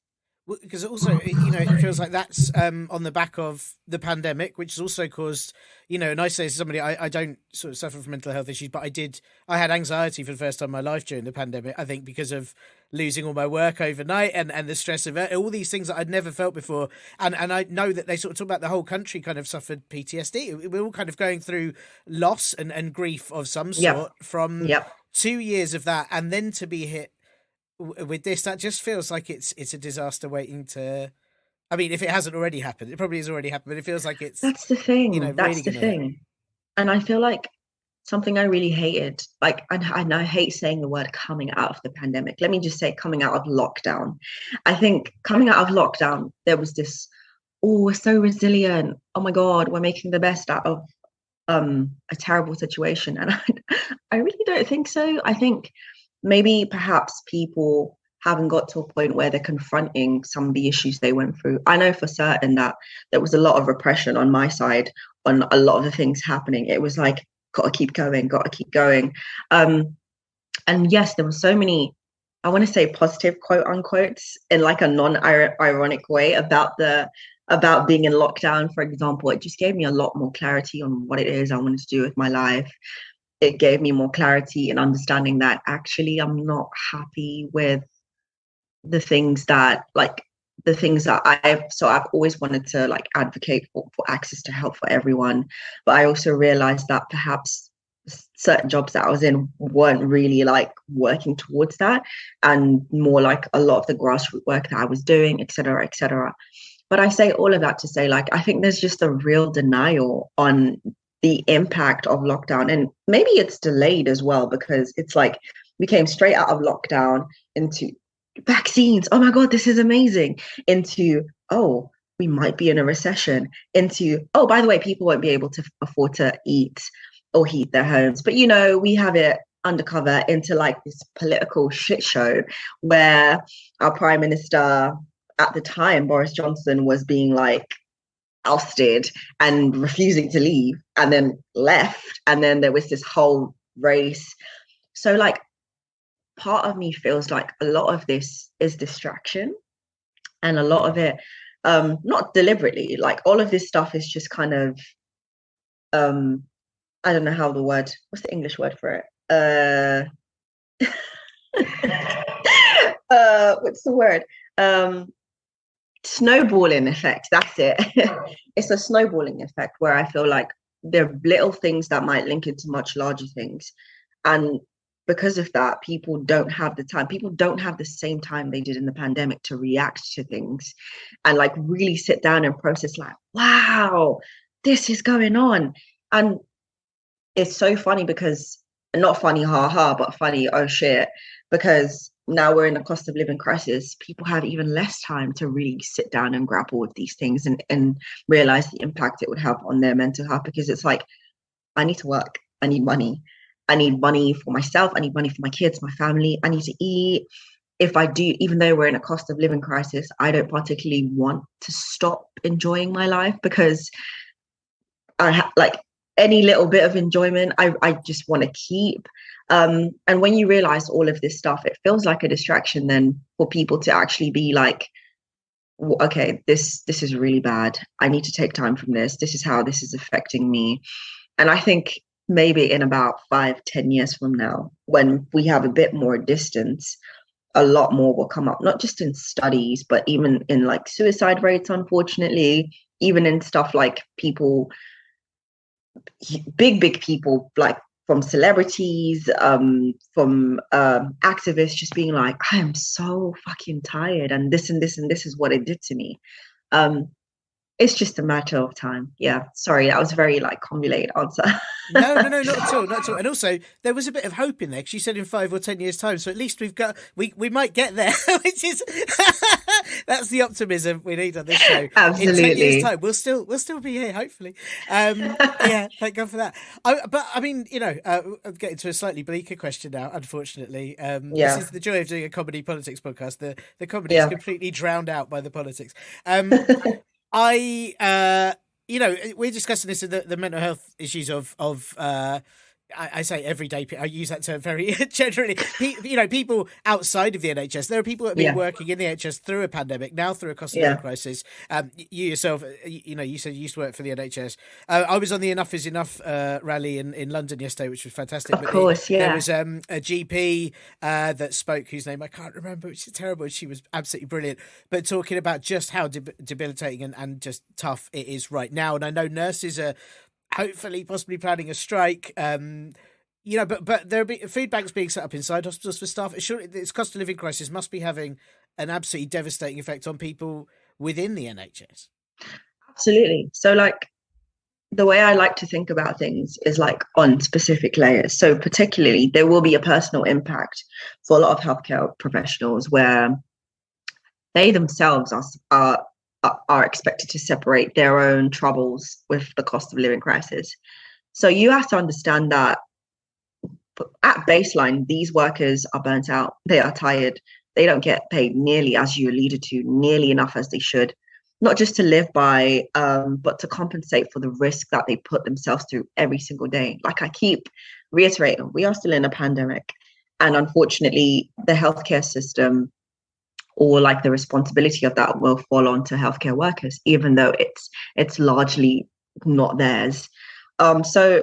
Because also, it feels like that's on the back of the pandemic, which has also caused, and I say to somebody, I don't sort of suffer from mental health issues, but I had anxiety for the first time in my life during the pandemic, I think because of losing all my work overnight and the stress of it, all these things that I'd never felt before. And I know that they sort of talk about the whole country kind of suffered PTSD. We're all kind of going through loss and grief of some sort from Yep. 2 years of that, and then to be hit with this, that just feels like it's a disaster waiting to. I mean, if it hasn't already happened, it probably has already happened, but it feels like it's That's the thing. really That's the gonna. thing. And I feel like something I really hated, like, and I hate saying the word coming out of the pandemic. Let me just say coming out of lockdown. I think coming out of lockdown, there was this, oh, we're so resilient. Oh my God, we're making the best out of a terrible situation. And I really don't think so. I think maybe perhaps people haven't got to a point where they're confronting some of the issues they went through. I know for certain that there was a lot of repression on my side on a lot of the things happening. It was like, gotta keep going, gotta keep going. And yes, there were so many, I want to say positive quote unquotes in like a non-ironic way about being in lockdown, for example. It just gave me a lot more clarity on what it is I wanted to do with my life. It gave me more clarity in understanding that actually I'm not happy with the things that I've always wanted to like advocate for access to health for everyone. But I also realized that perhaps certain jobs that I was in weren't really like working towards that, and more like a lot of the grassroots work that I was doing, et cetera, et cetera. But I say all of that to say, like, I think there's just a real denial on the impact of lockdown. And maybe it's delayed as well, because it's like we came straight out of lockdown into vaccines. Oh my God, this is amazing. Into, oh, we might be in a recession. Into, oh, by the way, people won't be able to afford to eat or heat their homes. But, we have it undercover into like this political shit show where our prime minister at the time, Boris Johnson, was being like ousted and refusing to leave, and then left. And then there was this whole race. So like part of me feels like a lot of this is distraction, and a lot of it, not deliberately, like all of this stuff is just kind of, I don't know how what's the English word for it? What's the word? Snowballing effect. That's it. It's a snowballing effect where I feel like there are little things that might link into much larger things. And because of that, people don't have the time. People don't have the same time they did in the pandemic to react to things and like really sit down and process like, wow, this is going on. And it's so funny because, not funny, ha ha, but funny, oh shit, because now we're in a cost of living crisis. People have even less time to really sit down and grapple with these things and realize the impact it would have on their mental health, because it's like, I need to work. I need money. I need money for myself. I need money for my kids, my family. I need to eat. If I do, even though we're in a cost of living crisis, I don't particularly want to stop enjoying my life, because like any little bit of enjoyment, I just want to keep. And when you realize all of this stuff, it feels like a distraction then for people to actually be like, okay, this is really bad. I need to take time from this. This is how this is affecting me. And I think maybe in about 5-10 years from now, when we have a bit more distance, a lot more will come up, not just in studies, but even in like suicide rates, unfortunately, even in stuff like people, big people, like from celebrities, from activists, just being like, I am so fucking tired, and this and this and this is what it did to me. It's just a matter of time. Yeah. Sorry, that was a very like convoluted answer. No, not at all, not at all. And also, there was a bit of hope in there because you said in 5 or 10 years' time. So at least we might get there, which is that's the optimism we need on this show. Absolutely. In 10 years' time, we'll still be here, hopefully. Yeah, thank God for that. But I mean, I'm getting to a slightly bleaker question now. Unfortunately, this is the joy of doing a comedy politics podcast. The comedy is completely drowned out by the politics. We're discussing this, the mental health issues of I say everyday people. I use that term very generally. People outside of the NHS. There are people that have been working in the NHS through a pandemic, now through a cost of living crisis. You yourself, you said you used to work for the NHS. I was on the Enough is Enough rally in London yesterday, which was fantastic. Of course, there was a GP that spoke, whose name I can't remember, which is terrible. She was absolutely brilliant, but talking about just how debilitating and just tough it is right now. And I know nurses are hopefully possibly planning a strike, but there are food banks being set up inside hospitals for staff. Surely this cost of living crisis must be having an absolutely devastating effect on people within the NHS. Absolutely. So like the way I like to think about things is like on specific layers. So particularly there will be a personal impact for a lot of healthcare professionals where they themselves are expected to separate their own troubles with the cost of living crisis. So you have to understand that at baseline, these workers are burnt out. They are tired. They don't get paid nearly, as you alluded to, nearly enough as they should, not just to live by, but to compensate for the risk that they put themselves through every single day. Like I keep reiterating, we are still in a pandemic. And unfortunately, the healthcare system or like the responsibility of that will fall onto healthcare workers, even though it's largely not theirs. So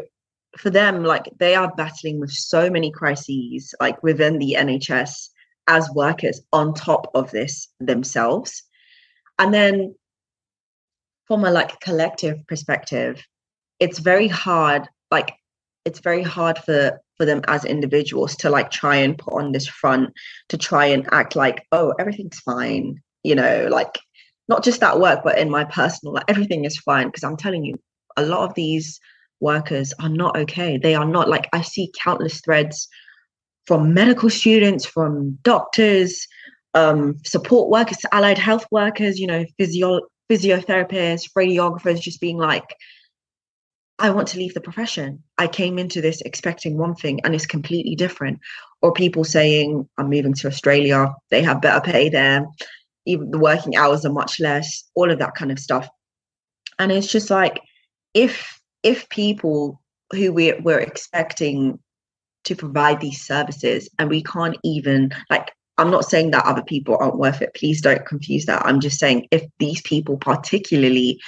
for them, like they are battling with so many crises, like within the NHS as workers on top of this themselves. And then from a like collective perspective, it's very hard for them as individuals to like try and put on this front, to try and act like, oh, everything's fine, like not just at work, but in my personal, like everything is fine. Because I'm telling you, a lot of these workers are not okay. They are not. Like I see countless threads from medical students, from doctors, support workers, allied health workers, physiotherapists, radiographers, just being like, I want to leave the profession. I came into this expecting one thing and it's completely different. Or people saying, I'm moving to Australia. They have better pay there. Even the working hours are much less, all of that kind of stuff. And it's just like, if people who we're expecting to provide these services and we can't even, like, I'm not saying that other people aren't worth it. Please don't confuse that. I'm just saying if these people particularly,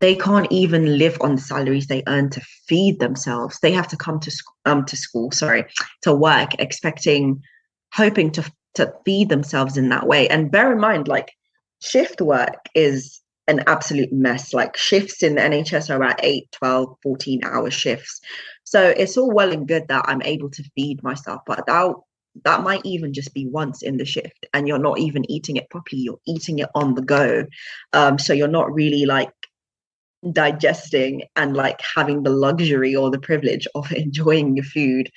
they can't even live on the salaries they earn to feed themselves. They have to come to work, hoping to feed themselves in that way. And bear in mind, like shift work is an absolute mess. Like shifts in the NHS are at 8, 12, 14-hour shifts. So it's all well and good that I'm able to feed myself, but that might even just be once in the shift and you're not even eating it properly. You're eating it on the go. So you're not really like digesting and like having the luxury or the privilege of enjoying your food,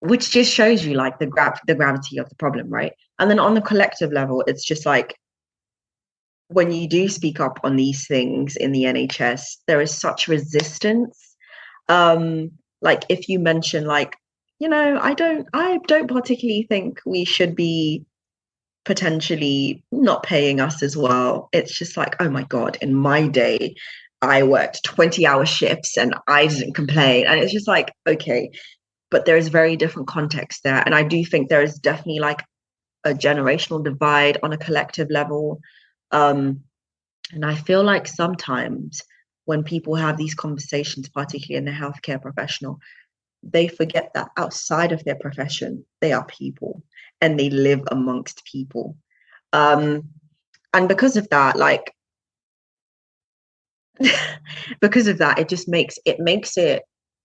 which just shows you like the gravity of the problem, right? And then on the collective level, it's just like when you do speak up on these things in the NHS, there is such resistance. Like if you mention like, I don't particularly think we should be potentially not paying us as well. It's just like, oh my God, in my day, I worked 20-hour shifts and I didn't complain. And it's just like, okay, but there is very different context there. And I do think there is definitely like a generational divide on a collective level. And I feel like sometimes when people have these conversations, particularly in the healthcare professional, they forget that outside of their profession, they are people and they live amongst people. And because of that, like, because of that, it makes it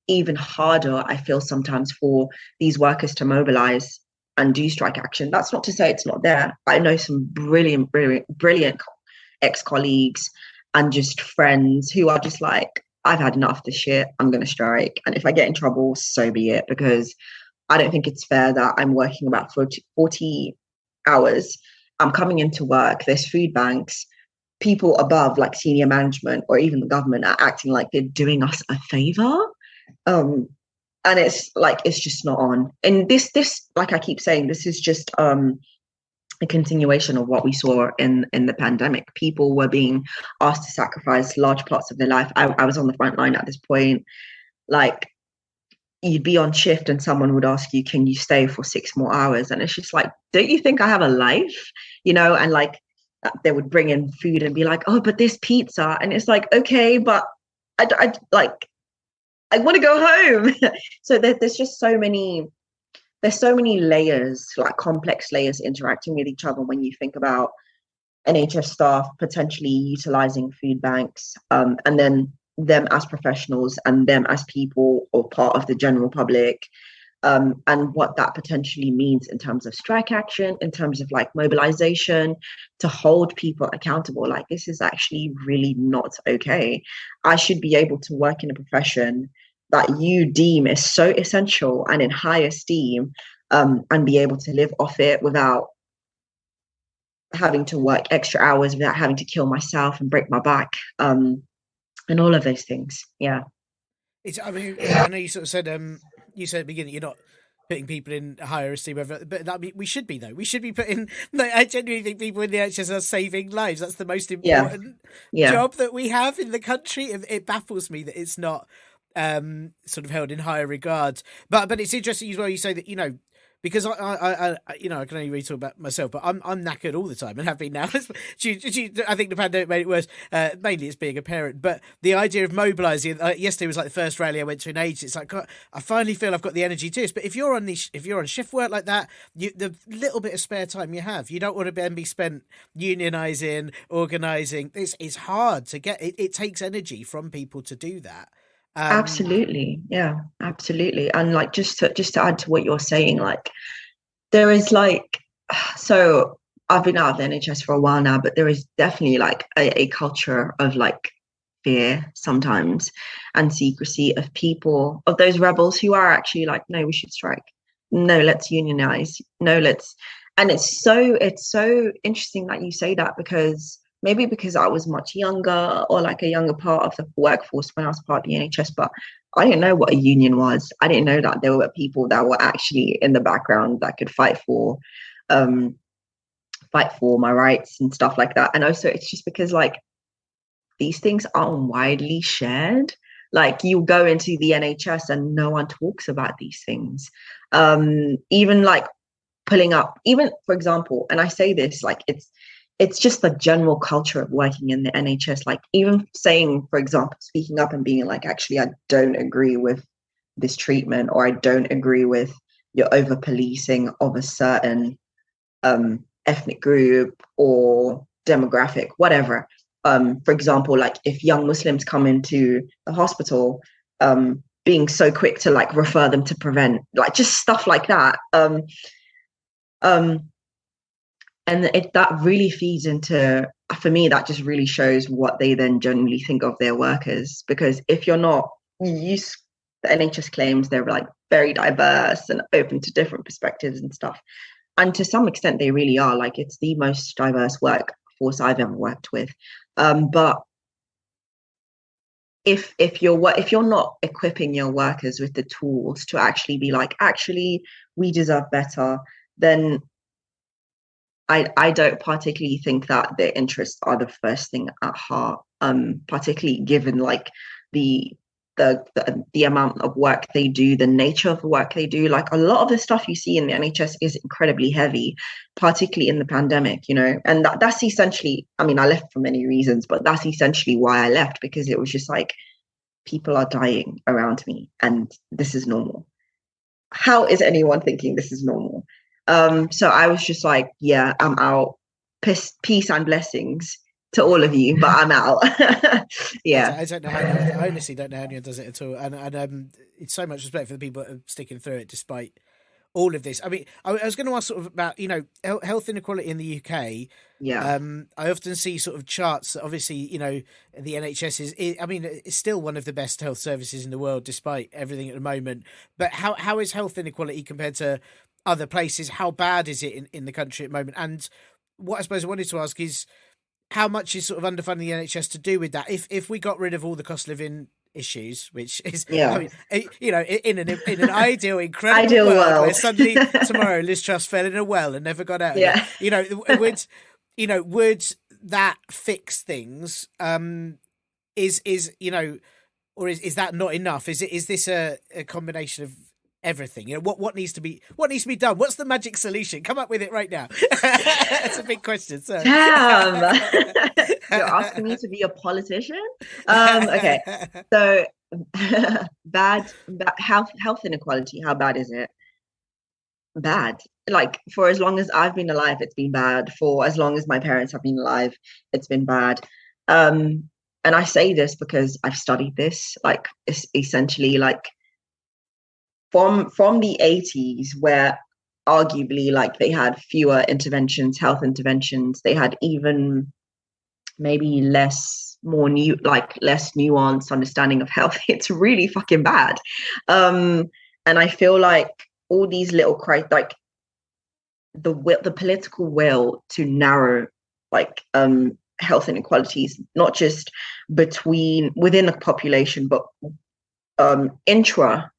even harder, I feel sometimes, for these workers to mobilize and do strike action. That's not to say it's not there. I know some brilliant ex-colleagues and just friends who are just like, I've had enough of this shit, I'm going to strike. And if I get in trouble, so be it, because I don't think it's fair that I'm working about 40 hours. I'm coming into work, there's food banks, people above like senior management or even the government are acting like they're doing us a favor. And it's like, it's just not on. And this, like I keep saying, this is just a continuation of what we saw in the pandemic. People were being asked to sacrifice large parts of their life. I was on the front line at this point. Like, you'd be on shift and someone would ask you, can you stay for 6 more hours? And it's just like, don't you think I have a life? You know, and like they would bring in food and be like, oh, but there's pizza. And it's like, okay, but I like, I want to go home. So there's just there's so many layers, like complex layers interacting with each other when you think about NHS staff potentially utilizing food banks, and then them as professionals and them as people or part of the general public, and what that potentially means in terms of strike action, in terms of like mobilization to hold people accountable. Like, this is actually really not okay. I should be able to work in a profession that you deem is so essential and in high esteem, and be able to live off it without having to work extra hours, without having to kill myself and break my back, and all of those things. Yeah. I mean, I know you sort of said, you said at the beginning, you're not putting people in higher esteem, but that we should be, though. We should be putting. Like, I genuinely think people in the NHS are saving lives. That's the most important job that we have in the country. It baffles me that it's not sort of held in higher regard. But it's interesting as well. You say that, you know, because I you know, I can only really talk about myself, but I'm knackered all the time and have been now. I think the pandemic made it worse. Mainly it's being a parent, but the idea of mobilising. Yesterday was like the first rally I went to in ages. It's like, God, I finally feel I've got the energy to this. But if you're on shift work like that, the little bit of spare time you have, you don't want to then be spent unionising, organising. It's hard to get. It takes energy from people to do that. Absolutely. Yeah, absolutely. And like, just to add to what you're saying, like, there is like, so I've been out of the NHS for a while now, but there is definitely like a culture of like fear sometimes and secrecy of people, of those rebels who are actually like, no, we should strike. No, let's unionize. No, let's. And it's so interesting that you say that, because maybe because I was much younger, or like a younger part of the workforce when I was part of the NHS, but I didn't know what a union was. I didn't know that there were people that were actually in the background that could fight for my rights and stuff like that. And also, it's just because like these things aren't widely shared. Like, you go into the NHS and no one talks about these things. Even like pulling up, even for example, and I say this like it's just the general culture of working in the NHS. Like, even saying, for example, speaking up and being like, actually, I don't agree with this treatment, or I don't agree with your over policing of a certain ethnic group or demographic, whatever. For example, like if young Muslims come into the hospital, being so quick to like refer them to prevent, like just stuff like that. And that really feeds into, for me, that just really shows what they then generally think of their workers. Because if you're not, the NHS claims they're like very diverse and open to different perspectives and stuff. And to some extent, they really are. Like, it's the most diverse workforce I've ever worked with. But if you're not equipping your workers with the tools to actually be like, actually, we deserve better, then I don't particularly think that their interests are the first thing at heart, particularly given like the amount of work they do, the nature of the work they do. Like, a lot of the stuff you see in the NHS is incredibly heavy, particularly in the pandemic, you know. And that's essentially, I mean, I left for many reasons, but that's essentially why I left, because it was just like, people are dying around me and this is normal. How is anyone thinking this is normal? So I was just like, yeah, I'm out. Peace and blessings to all of you, but I'm out. Yeah. I don't know how. I honestly don't know how anyone does it at all. And it's so much respect for the people that are sticking through it despite all of this. I mean, I was going to ask sort of about, you know, health inequality in the UK. Yeah. I often see sort of charts that obviously, you know, the NHS I mean, it's still one of the best health services in the world despite everything at the moment. But how is health inequality compared to other places? How bad is it in the country at the moment? And what I suppose I wanted to ask is, how much is sort of underfunding the NHS to do with that? If we got rid of all the cost of living issues, which is, I Yeah. mean, you know, in an ideal, incredible Ideal world where world. suddenly tomorrow Liz Truss fell in a well and never got out of it, Yeah. would that fix things? Is you know, or is that not enough? Is this a combination of everything? You know, what needs to be done? What's the magic solution? Come up with it right now. That's a big question. So. Damn. You're asking me to be a politician? Okay. So bad health inequality, how bad is it? Bad. Like, for as long as I've been alive, it's been bad. For as long as my parents have been alive, it's been bad. And I say this because I've studied this, like, it's essentially like from the 80s, where arguably like they had fewer interventions, health interventions, they had even maybe less nuanced understanding of health. It's really fucking bad. And I feel like all these little like the political will to narrow like health inequalities, not just within a population, but intra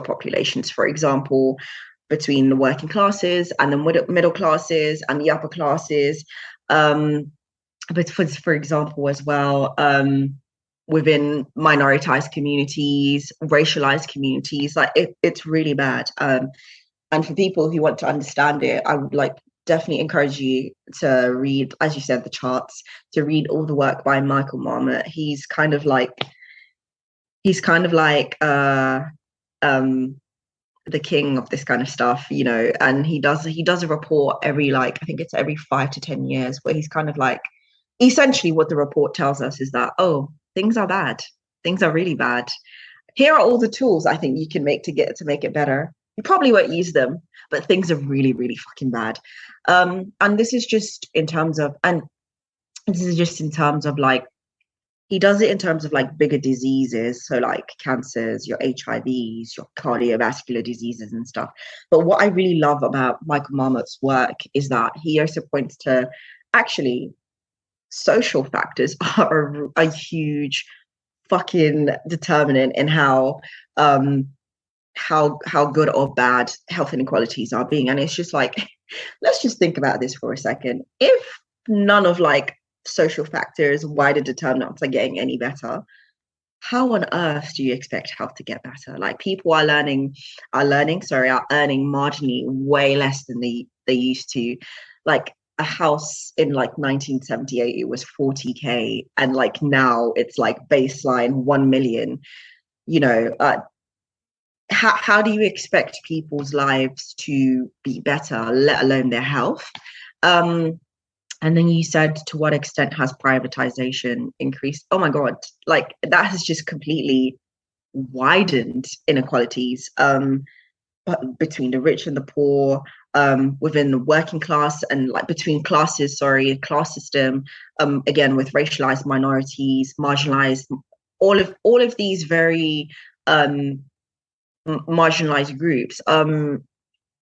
populations, for example, between the working classes and the middle classes and the upper classes, but for example as well, within minoritized communities, racialized communities, like it's really bad. And for people who want to understand it, I would like definitely encourage you to read, as you said, the charts, to read all the work by Michael Marmot. He's kind of like the king of this kind of stuff, you know, and he does a report every, like, I think it's every 5 to 10 years, where he's kind of like, essentially what the report tells us is that, oh, things are bad. Things are really bad. Here are all the tools I think you can make to make it better. You probably won't use them, but things are really, really fucking bad. And this is just in terms of like, he does it in terms of like bigger diseases, so like cancers, your HIVs, your cardiovascular diseases and stuff. But what I really love about Michael Marmot's work is that he also points to, actually, social factors are a huge fucking determinant in how good or bad health inequalities are being. And it's just like, let's just think about this for a second. If none of like social factors, wider determinants are getting any better, how on earth do you expect health to get better? Like, people are earning marginally way less than they used to. Like, a house in like 1978, it was 40K, and like now it's like baseline 1 million. You know, how do you expect people's lives to be better, let alone their health? And then you said, to what extent has privatization increased? Oh my God, like, that has just completely widened inequalities, but between the rich and the poor, within the working class, and like between classes, class system, again, with racialized minorities, marginalized, all of these very marginalized groups.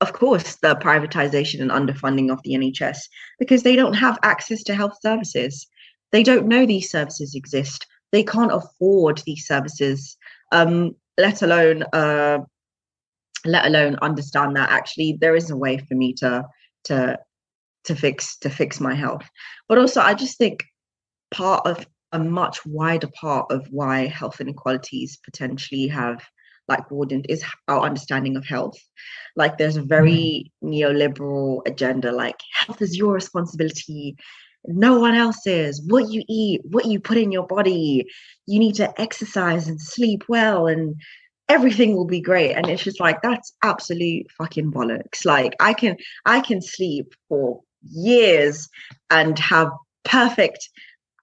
Of course, the privatization and underfunding of the NHS, because they don't have access to health services. They don't know these services exist. They can't afford these services, let alone understand that actually there is a way for me to fix my health. But also, I just think part of a much wider part of why health inequalities potentially have like broadened is our understanding of health. Like, there's a very neoliberal agenda, like, health is your responsibility, no one else's. What you eat, what you put in your body, you need to exercise and sleep well, and everything will be great. And it's just like, that's absolute fucking bollocks. Like, I can sleep for years and have perfect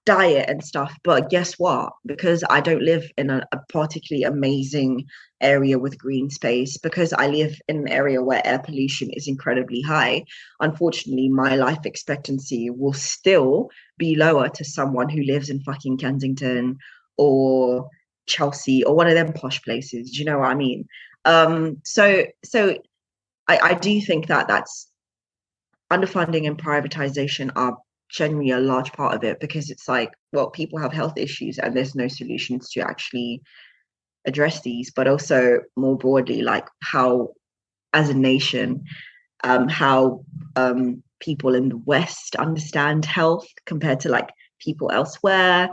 diet and stuff. But guess what? Because I don't live in a particularly amazing area with green space, because I live in an area where air pollution is incredibly high, unfortunately, my life expectancy will still be lower to someone who lives in fucking Kensington or Chelsea or one of them posh places. Do you know what I mean? So I do think that that's underfunding and privatization are generally a large part of it, because it's like, well, people have health issues and there's no solutions to actually address these, but also more broadly, like how, as a nation, how people in the West understand health compared to like people elsewhere,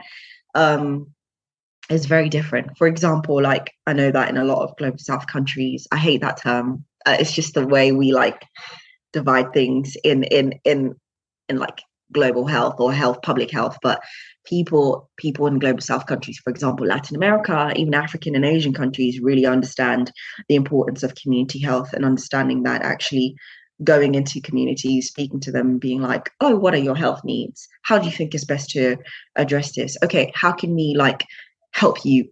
is very different. For example, like I know that in a lot of global South countries, I hate that term. It's just the way we like divide things in like global health or health, public health. But people in global South countries, for example, Latin America, even African and Asian countries, really understand the importance of community health, and understanding that actually going into communities, speaking to them, being like, oh, what are your health needs? How do you think is best to address this? Okay, how can we like help you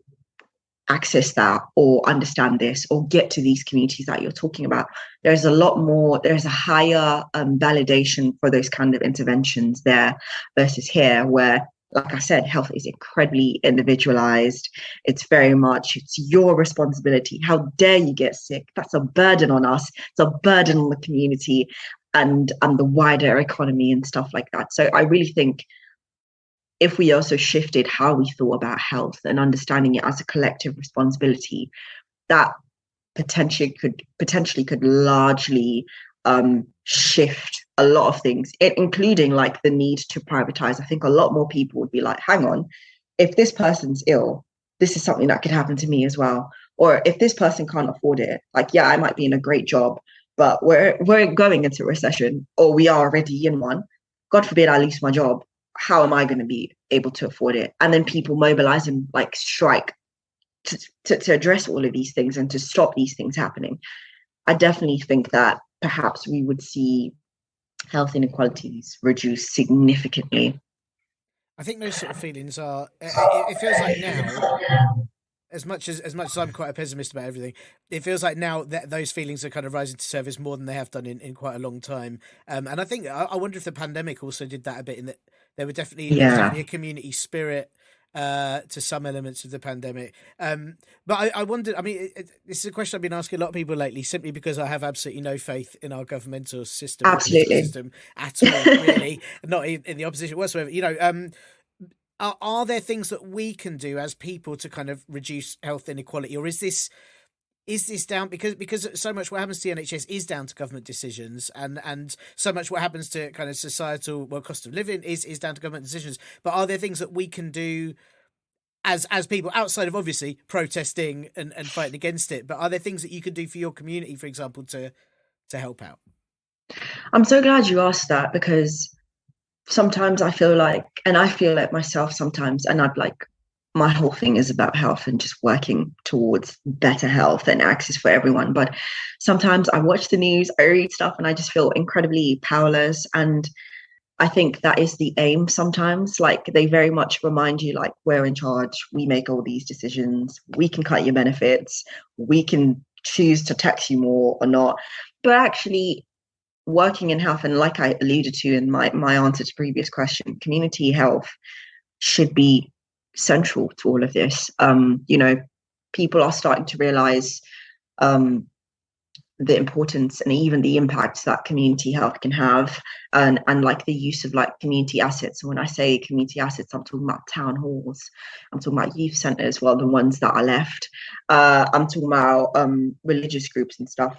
access that or understand this or get to these communities that you're talking about? There's a lot more, there's a higher validation for those kind of interventions there versus here, where, like I said, health is incredibly individualized. It's very much, it's your responsibility. How dare you get sick? That's a burden on us. It's a burden on the community and the wider economy and stuff like that. So I really think if we also shifted how we thought about health and understanding it as a collective responsibility, that potentially could largely shift a lot of things, including like the need to privatize. I think a lot more people would be like, hang on, if this person's ill, this is something that could happen to me as well. Or if this person can't afford it, like, yeah, I might be in a great job, but we're going into a recession, or we are already in one. God forbid I lose my job. How am I going to be able to afford it? And then people mobilize and like strike to address all of these things and to stop these things happening. I definitely think that perhaps we would see health inequalities reduce significantly. I think those sort of feelings are. It feels like now, as much as I'm quite a pessimist about everything, it feels like now that those feelings are kind of rising to surface more than they have done in quite a long time. And I think I wonder if the pandemic also did that a bit, in that there was definitely a community spirit to some elements of the pandemic. But I wondered, I mean, this is a question I've been asking a lot of people lately, simply because I have absolutely no faith in our governmental system, Absolutely. system at all, really, not in the opposition whatsoever. Are there things that we can do as people to kind of reduce health inequality, or is this down because so much what happens to the NHS is down to government decisions, and so much what happens to kind of societal cost of living is down to government decisions? But are there things that we can do as people, outside of obviously protesting and fighting against it? But are there things that you can do for your community, for example, to help out? I'm so glad you asked that, because sometimes I feel like myself sometimes, and I'd like, my whole thing is about health and just working towards better health and access for everyone. But sometimes I watch the news, I read stuff, and I just feel incredibly powerless. And I think that is the aim sometimes. Like, they very much remind you, like, we're in charge, we make all these decisions, we can cut your benefits, we can choose to tax you more or not. But actually, working in health, and like I alluded to in my answer to previous question, community health should be central to all of this. People are starting to realize the importance and even the impact that community health can have, and like the use of like community assets. And when I say community assets, I'm talking about town halls, I'm talking about youth centers, well, the ones that are left, I'm talking about religious groups and stuff.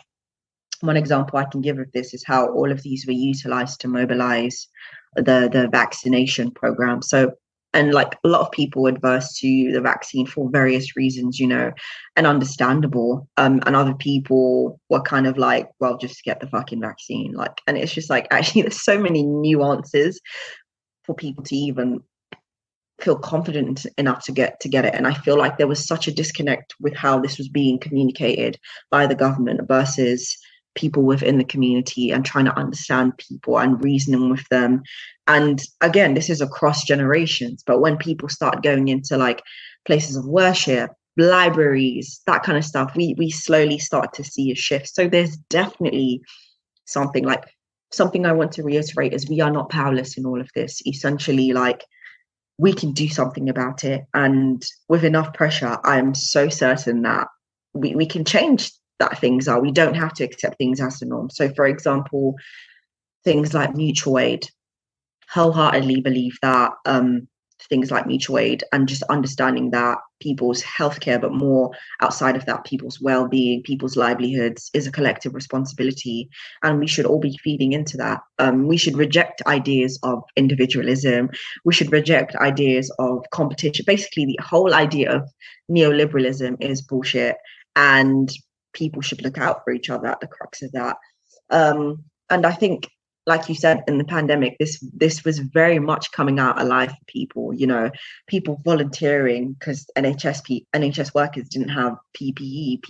One example I can give of this is how all of these were utilized to mobilize the vaccination program. So, and like a lot of people adverse to the vaccine for various reasons, and understandable. And other people were kind of like, well, just get the fucking vaccine. Like, and it's just like, actually, there's so many nuances for people to even feel confident enough to get it. And I feel like there was such a disconnect with how this was being communicated by the government versus people within the community and trying to understand people and reasoning with them. And again, this is across generations, but when people start going into like places of worship, libraries, that kind of stuff, we slowly start to see a shift. So there's definitely something I want to reiterate is we are not powerless in all of this. Essentially, like, we can do something about it. And with enough pressure, I'm so certain that we can change that things are. We don't have to accept things as the norm. So, for example, things like mutual aid, wholeheartedly believe that things like mutual aid and just understanding that people's healthcare, but more outside of that, people's well-being, people's livelihoods is a collective responsibility, and we should all be feeding into that. We should reject ideas of individualism. We should reject ideas of competition. Basically, the whole idea of neoliberalism is bullshit, and people should look out for each other at the crux of that. And I think, like you said, in the pandemic, this was very much coming out alive for people, you know, people volunteering because NHS workers didn't have PPE.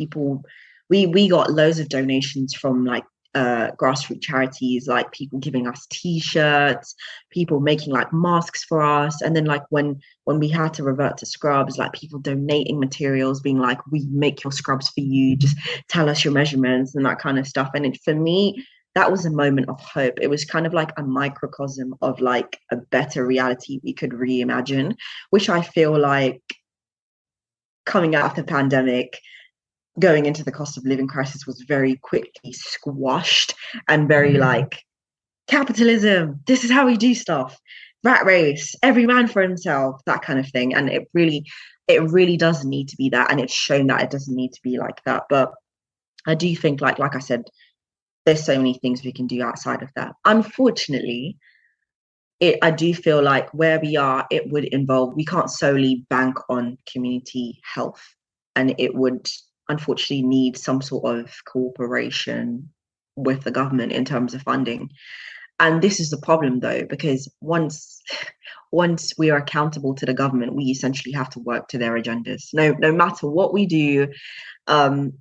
We got loads of donations from like grassroots charities, like people giving us T-shirts, people making like masks for us. And then like when we had to revert to scrubs, like people donating materials, being like, we make your scrubs for you, just tell us your measurements and that kind of stuff. And for me, that was a moment of hope. It was kind of like a microcosm of like a better reality we could reimagine, which I feel like coming out of the pandemic, going into the cost of living crisis was very quickly squashed and very like, capitalism, this is how we do stuff, rat race, every man for himself, that kind of thing. And it really does need to be that. And it's shown that it doesn't need to be like that. But I do think like I said, there's so many things we can do outside of that. Unfortunately, I do feel like where we are, it would involve, we can't solely bank on community health, and it would unfortunately need some sort of cooperation with the government in terms of funding. And this is the problem though, because once we are accountable to the government, we essentially have to work to their agendas. No matter what we do,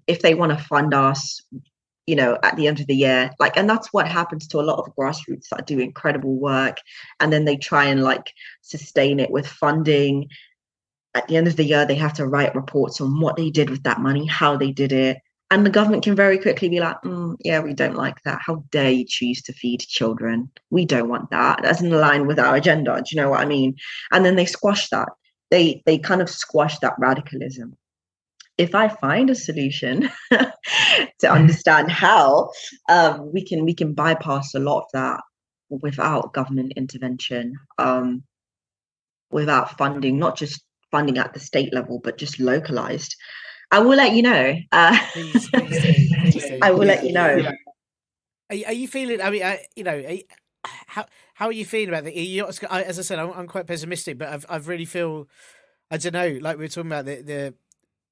if they want to fund us, you know, at the end of the year, like, and that's what happens to a lot of grassroots that do incredible work, and then they try and like sustain it with funding. At the end of the year, they have to write reports on what they did with that money, how they did it, and the government can very quickly be like, yeah, we don't like that. How dare you choose to feed children? We don't want that. That doesn't align with our agenda. Do you know what I mean? And then they squash that. They kind of squash that radicalism. If I find a solution to understand how we can bypass a lot of that without government intervention, without funding, not just funding at the state level, but just localized, I will let you know. Please do. I will let you know. Are you feeling? I mean, how are you feeling about it? As I said, I'm quite pessimistic, but I really feel, I don't know, like we were talking about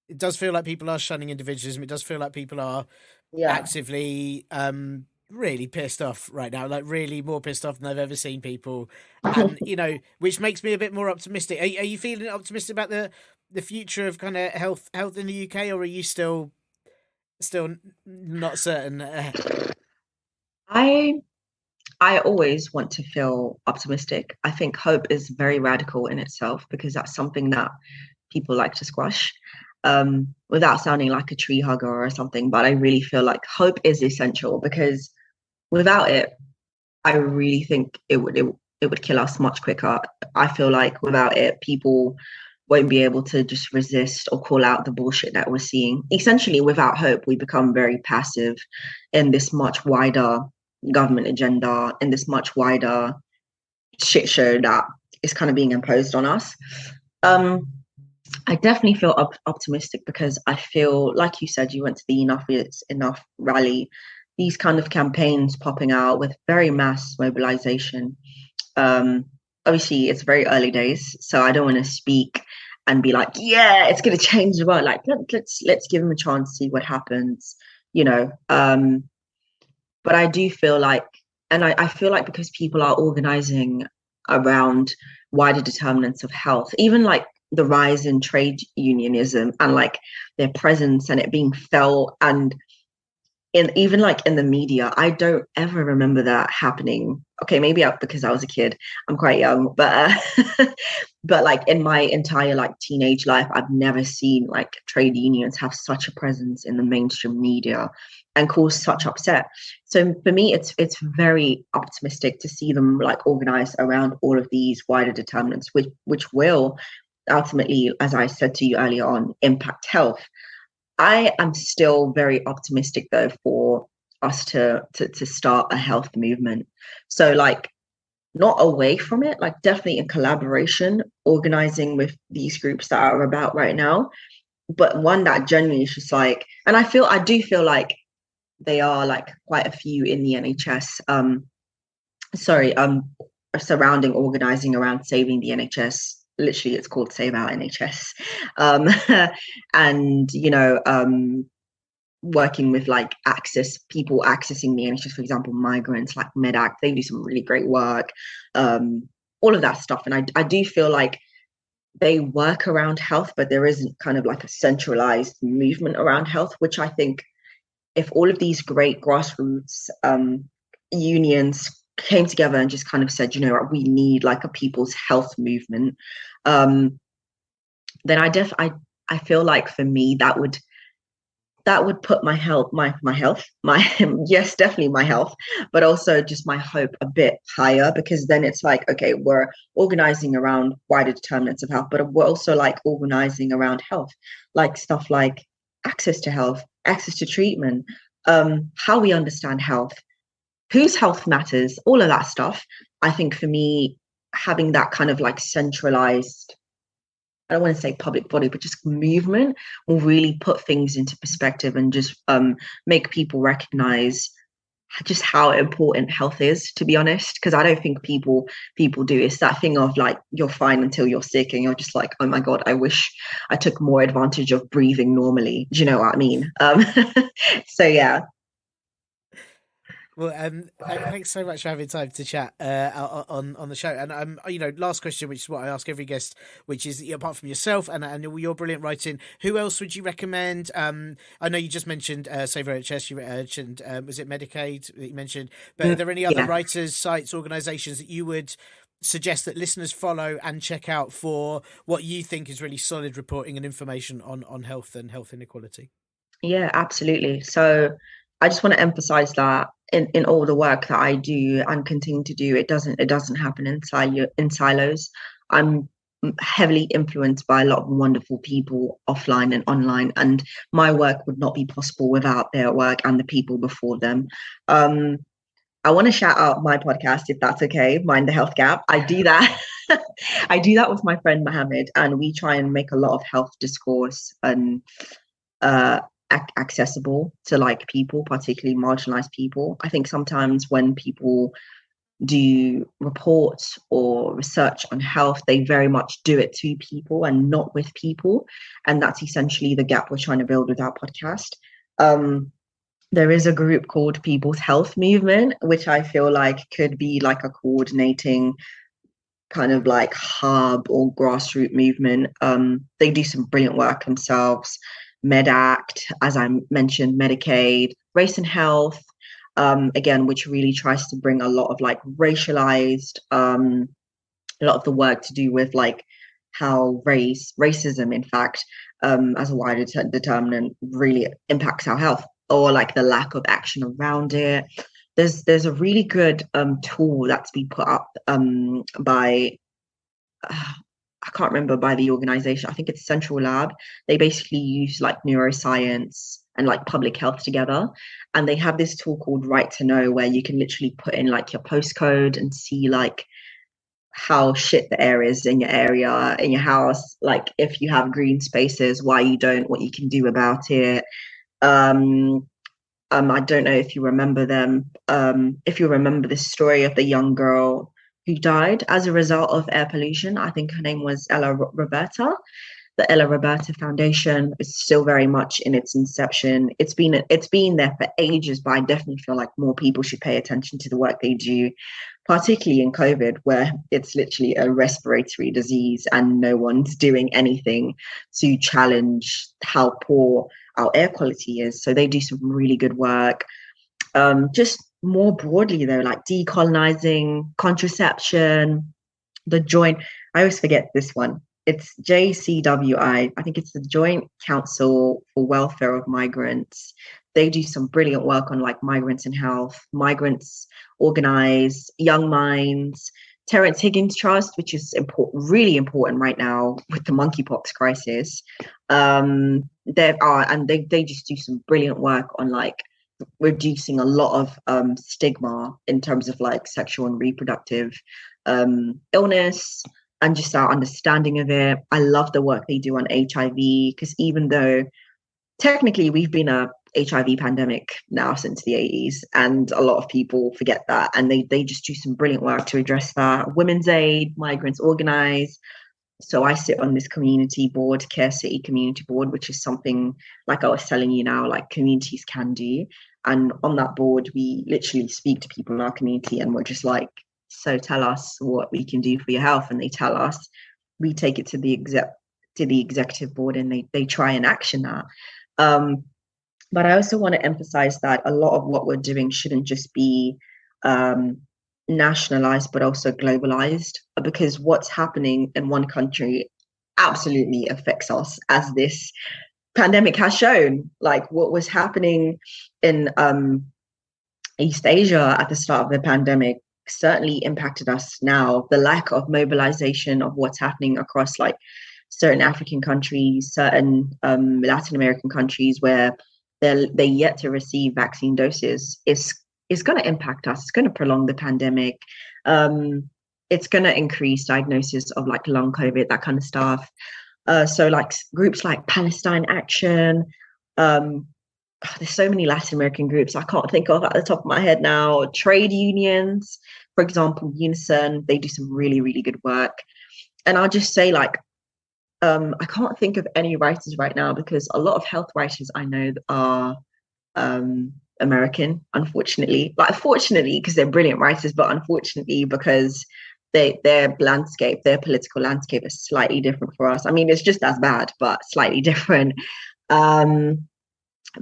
it does feel like people are shunning individualism. It does feel like people are actively really pissed off right now, like really more pissed off than I've ever seen people. And, you know, which makes me a bit more optimistic. Are you feeling optimistic about the future of kind of health in the UK, or are you still not certain? I always want to feel optimistic. I think hope is very radical in itself, because that's something that people like to squash. Without sounding like a tree hugger or something, but I really feel like hope is essential, because without it, I really think it would kill us much quicker. I feel like without it, people won't be able to just resist or call out the bullshit that we're seeing. Essentially, without hope, we become very passive in this much wider government agenda, in this much wider shit show that is kind of being imposed on us. I definitely feel optimistic, because I feel, like you said, you went to the Enough is Enough rally, these kind of campaigns popping out with very mass mobilization. Obviously, it's very early days, so I don't want to speak and be like, yeah, it's going to change the world. Like, let's give them a chance to see what happens, you know. But I do feel like, and I feel like because people are organizing around wider determinants of health, even like the rise in trade unionism and like their presence and it being felt, and even like in the media, I don't ever remember that happening. Okay, maybe because I was a kid. I'm quite young, but but like in my entire like teenage life, I've never seen like trade unions have such a presence in the mainstream media and cause such upset. So for me, it's very optimistic to see them like organize around all of these wider determinants, which will ultimately, as I said to you earlier on, impact health. I am still very optimistic though for us to start a health movement. So like not away from it, like definitely in collaboration, organizing with these groups that are about right now, but one that genuinely is just like, and I do feel like they are like quite a few in the NHS. Sorry, surrounding organizing around saving the NHS. Literally, it's called Save Our NHS. Um, and working with like people accessing the NHS, for example, migrants like MedAct, they do some really great work. All of that stuff. And I do feel like they work around health, but there isn't kind of like a centralized movement around health, which I think if all of these great grassroots unions came together and just kind of said, you know what, we need like a people's health movement, then I feel like for me that would put my health, my yes, definitely my health, but also just my hope a bit higher, because then it's like, okay, we're organizing around wider determinants of health, but we're also like organizing around health, like stuff like access to health, access to treatment, how we understand health, whose health matters, all of that stuff. I think for me, having that kind of like centralized, I don't want to say public body, but just movement will really put things into perspective and just make people recognize just how important health is, to be honest. Because I don't think people do. It's that thing of like, you're fine until you're sick and you're just like, oh my God, I wish I took more advantage of breathing normally. Do you know what I mean? So yeah. Well, thanks so much for having time to chat on the show. And last question, which is what I ask every guest, which is, apart from yourself and your brilliant writing, who else would you recommend? I know you just mentioned Save NHS. You mentioned was it Medicaid that you mentioned? But are there any other writers, sites, organisations that you would suggest that listeners follow and check out for what you think is really solid reporting and information on health and health inequality? Yeah, absolutely. So I just want to emphasize that in all the work that I do and continue to do, it doesn't happen in silos. I'm heavily influenced by a lot of wonderful people offline and online, and my work would not be possible without their work and the people before them. I want to shout out my podcast, if that's okay, Mind the Health Gap. I do that. I do that with my friend Mohammed, and we try and make a lot of health discourse and accessible to like people, particularly marginalized people. I think sometimes when people do reports or research on health, they very much do it to people and not with people. And that's essentially the gap we're trying to build with our podcast. There is a group called People's Health Movement, which I feel like could be like a coordinating kind of like hub or grassroots movement. They do some brilliant work themselves. MedAct, as I mentioned, Medicaid, Race and Health, again, which really tries to bring a lot of like racialized, a lot of the work to do with like how racism, in fact, as a wider determinant really impacts our health, or like the lack of action around it. There's a really good tool that's been put up by I can't remember by the organization. I think it's Central Lab. They basically use like neuroscience and like public health together. And they have this tool called Right to Know, where you can literally put in like your postcode and see like how shit the air is in your area, in your house, like if you have green spaces, why you don't, what you can do about it. I don't know if you remember them. If you remember the story of the young girl who died as a result of air pollution. I think her name was Ella Roberta. The Ella Roberta Foundation is still very much in its inception. It's been there for ages, but I definitely feel like more people should pay attention to the work they do, particularly in COVID, where it's literally a respiratory disease and no one's doing anything to challenge how poor our air quality is. So they do some really good work. Just more broadly, though, like decolonizing contraception, the joint, I always forget this one. It's JCWI. I think it's the Joint Council for Welfare of Migrants. They do some brilliant work on like migrants and health. Migrants Organize, Young Minds, Terence Higgins Trust, which is really important right now with the monkeypox crisis. They just do some brilliant work on like reducing a lot of stigma in terms of like sexual and reproductive illness and just our understanding of it. I love the work they do on HIV, because even though technically we've been a HIV pandemic now since the 80s, and a lot of people forget that, and they just do some brilliant work to address that. Women's Aid, Migrants Organize. So I sit on this community board, Care City Community Board, which is something like I was telling you now, like communities can do. And on that board, we literally speak to people in our community and we're just like, so tell us what we can do for your health. And they tell us, we take it to the executive board, and they try and action that. But I also want to emphasize that a lot of what we're doing shouldn't just be nationalized, but also globalized, because what's happening in one country absolutely affects us, as this pandemic has shown. Like what was happening in East Asia at the start of the pandemic certainly impacted us now. The lack of mobilization of what's happening across like certain African countries, certain Latin American countries where they're yet to receive vaccine doses is going to impact us. It's going to prolong the pandemic. It's going to increase diagnosis of like long COVID, that kind of stuff. So like groups like Palestine Action, there's so many Latin American groups I can't think of at the top of my head now. Trade unions, for example, Unison, they do some really, really good work. And I'll just say like, I can't think of any writers right now, because a lot of health writers I know are American, unfortunately. Like, fortunately, because they're brilliant writers, but unfortunately, because their political landscape is slightly different for us. I mean, it's just as bad, but slightly different.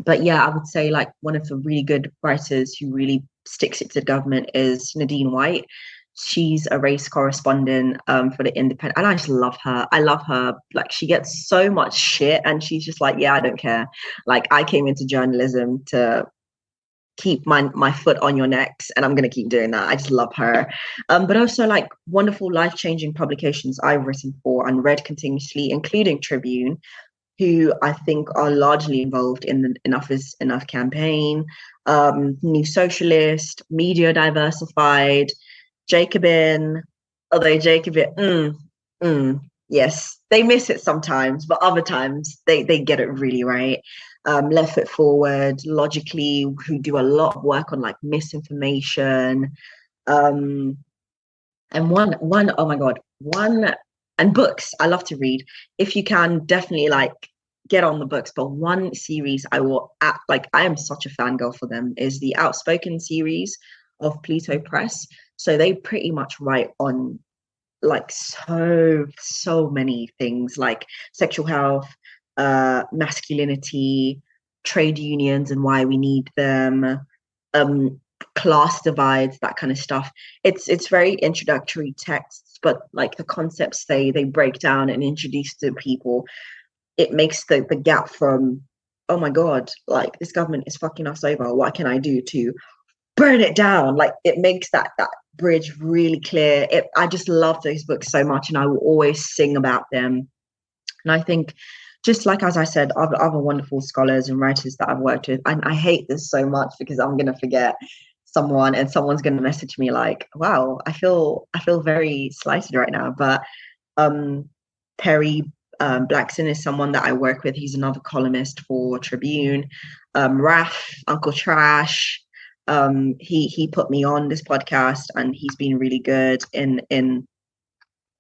But yeah, I would say like one of the really good writers who really sticks it to the government is Nadine White. She's a race correspondent for the Independent, and I just love her. I love her. Like, she gets so much shit, and she's just like, yeah, I don't care. Like, I came into journalism to keep my foot on your necks, and I'm going to keep doing that. I just love her. But also like wonderful life-changing publications I've written for and read continuously, including Tribune, who I think are largely involved in the Enough is Enough campaign, New Socialist, Media Diversified, Jacobin, although Jacobin, yes, they miss it sometimes, but other times they get it really right. Left Foot Forward, Logically, who do a lot of work on like misinformation, and and books. I love to read. If you can, definitely like get on the books. But one series I am such a fangirl for them is the Outspoken series of Pluto Press. So they pretty much write on like so many things, like sexual health, masculinity, trade unions and why we need them, class divides, that kind of stuff. It's very introductory texts, but like the concepts they break down and introduce to people, it makes the gap from, oh my god, like this government is fucking us over, what can I do to burn it down? Like, it makes that bridge really clear. I just love those books so much, and I will always sing about them. And I think, just like as I said, other wonderful scholars and writers that I've worked with, and I hate this so much because I'm gonna forget someone, and someone's gonna message me like, wow, I feel very slighted right now. But Perry Blackson is someone that I work with. He's another columnist for Tribune. Raf, Uncle Trash, he put me on this podcast, and he's been really good in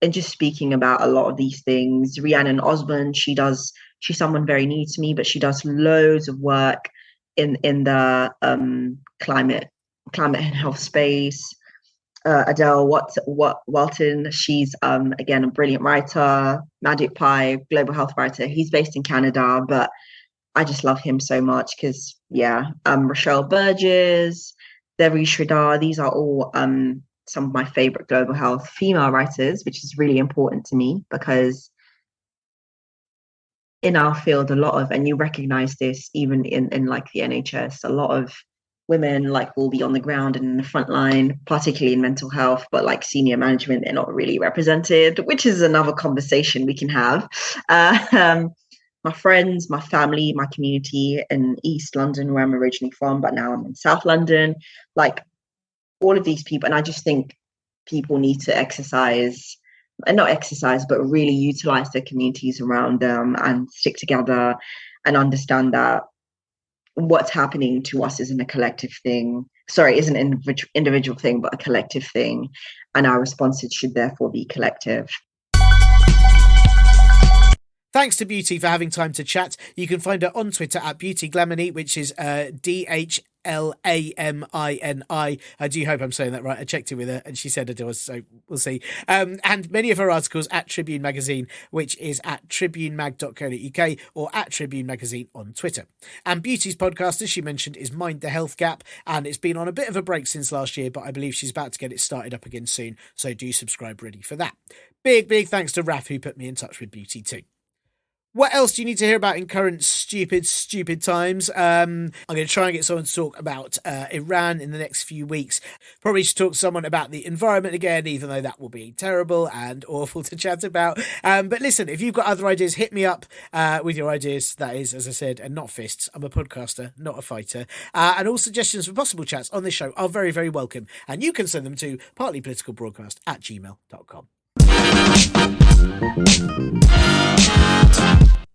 and just speaking about a lot of these things. Rhiannon Osborne, she's someone very new to me, but she does loads of work in the climate and health space. Adele Walton, she's again a brilliant writer. Madhuk Pai, global health writer. He's based in Canada, but I just love him so much because Rochelle Burgess, Devi Sridhar, these are all some of my favorite global health female writers, which is really important to me because in our field, and you recognize this even in like the NHS, a lot of women like will be on the ground and in the front line, particularly in mental health, but like senior management, they're not really represented, which is another conversation we can have. My friends, my family, my community in East London, where I'm originally from, but now I'm in South London, like all of these people. And I just think people need to but really utilize their communities around them and stick together and understand that what's happening to us isn't a collective thing. Sorry, isn't an individual thing, but a collective thing. And our responses should therefore be collective. Thanks to Beauty for having time to chat. You can find her on Twitter at Beauty Dhlamini, which is DHLAMINI. I do hope I'm saying that right. I checked it with her and she said it was, so we'll see. And many of her articles at Tribune Magazine, which is at tribunemag.co.uk or at Tribune Magazine on Twitter. And Beauty's podcast, as she mentioned, is Mind the Health Gap, and it's been on a bit of a break since last year, but I believe she's about to get it started up again soon, so do subscribe ready for that. Big thanks to Raf, who put me in touch with Beauty too. What else do you need to hear about in current stupid times? I'm going to try and get someone to talk about Iran in the next few weeks. Probably should talk to someone about the environment again, even though that will be terrible and awful to chat about. But listen, if you've got other ideas, hit me up with your ideas. That is, as I said, and not fists. I'm a podcaster, not a fighter. And all suggestions for possible chats on this show are very, very welcome. And you can send them to partlypoliticalbroadcast@gmail.com.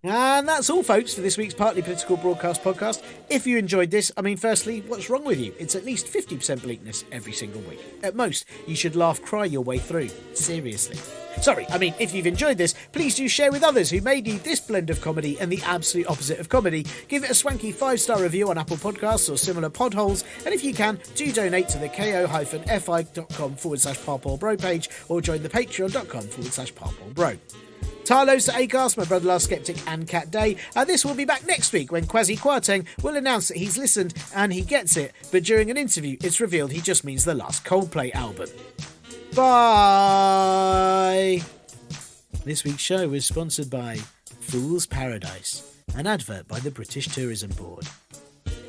And that's all, folks, for this week's Partly Political Broadcast podcast. If you enjoyed this, firstly, what's wrong with you? It's at least 50% bleakness every single week. At most, you should cry your way through. Seriously. Sorry, if you've enjoyed this, please do share with others who may need this blend of comedy and the absolute opposite of comedy. Give it a swanky 5-star review on Apple Podcasts or similar podholes. And if you can, do donate to the ko-fi.com/parpolbro page or join the patreon.com/parpolbro. Talos at Acast, my brother Last Skeptic and Cat Day. This will be back next week when Kwasi Kwarteng will announce that he's listened and he gets it, but during an interview it's revealed he just means the last Coldplay album. Bye! This week's show is sponsored by Fool's Paradise, an advert by the British Tourism Board.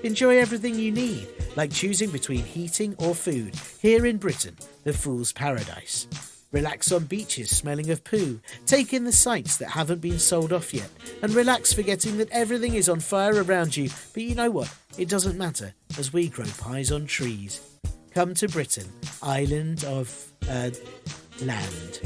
Enjoy everything you need, like choosing between heating or food, here in Britain, the Fool's Paradise. Relax on beaches smelling of poo, take in the sights that haven't been sold off yet, and relax forgetting that everything is on fire around you, but you know what? It doesn't matter, as we grow pies on trees. Come to Britain, island of, land.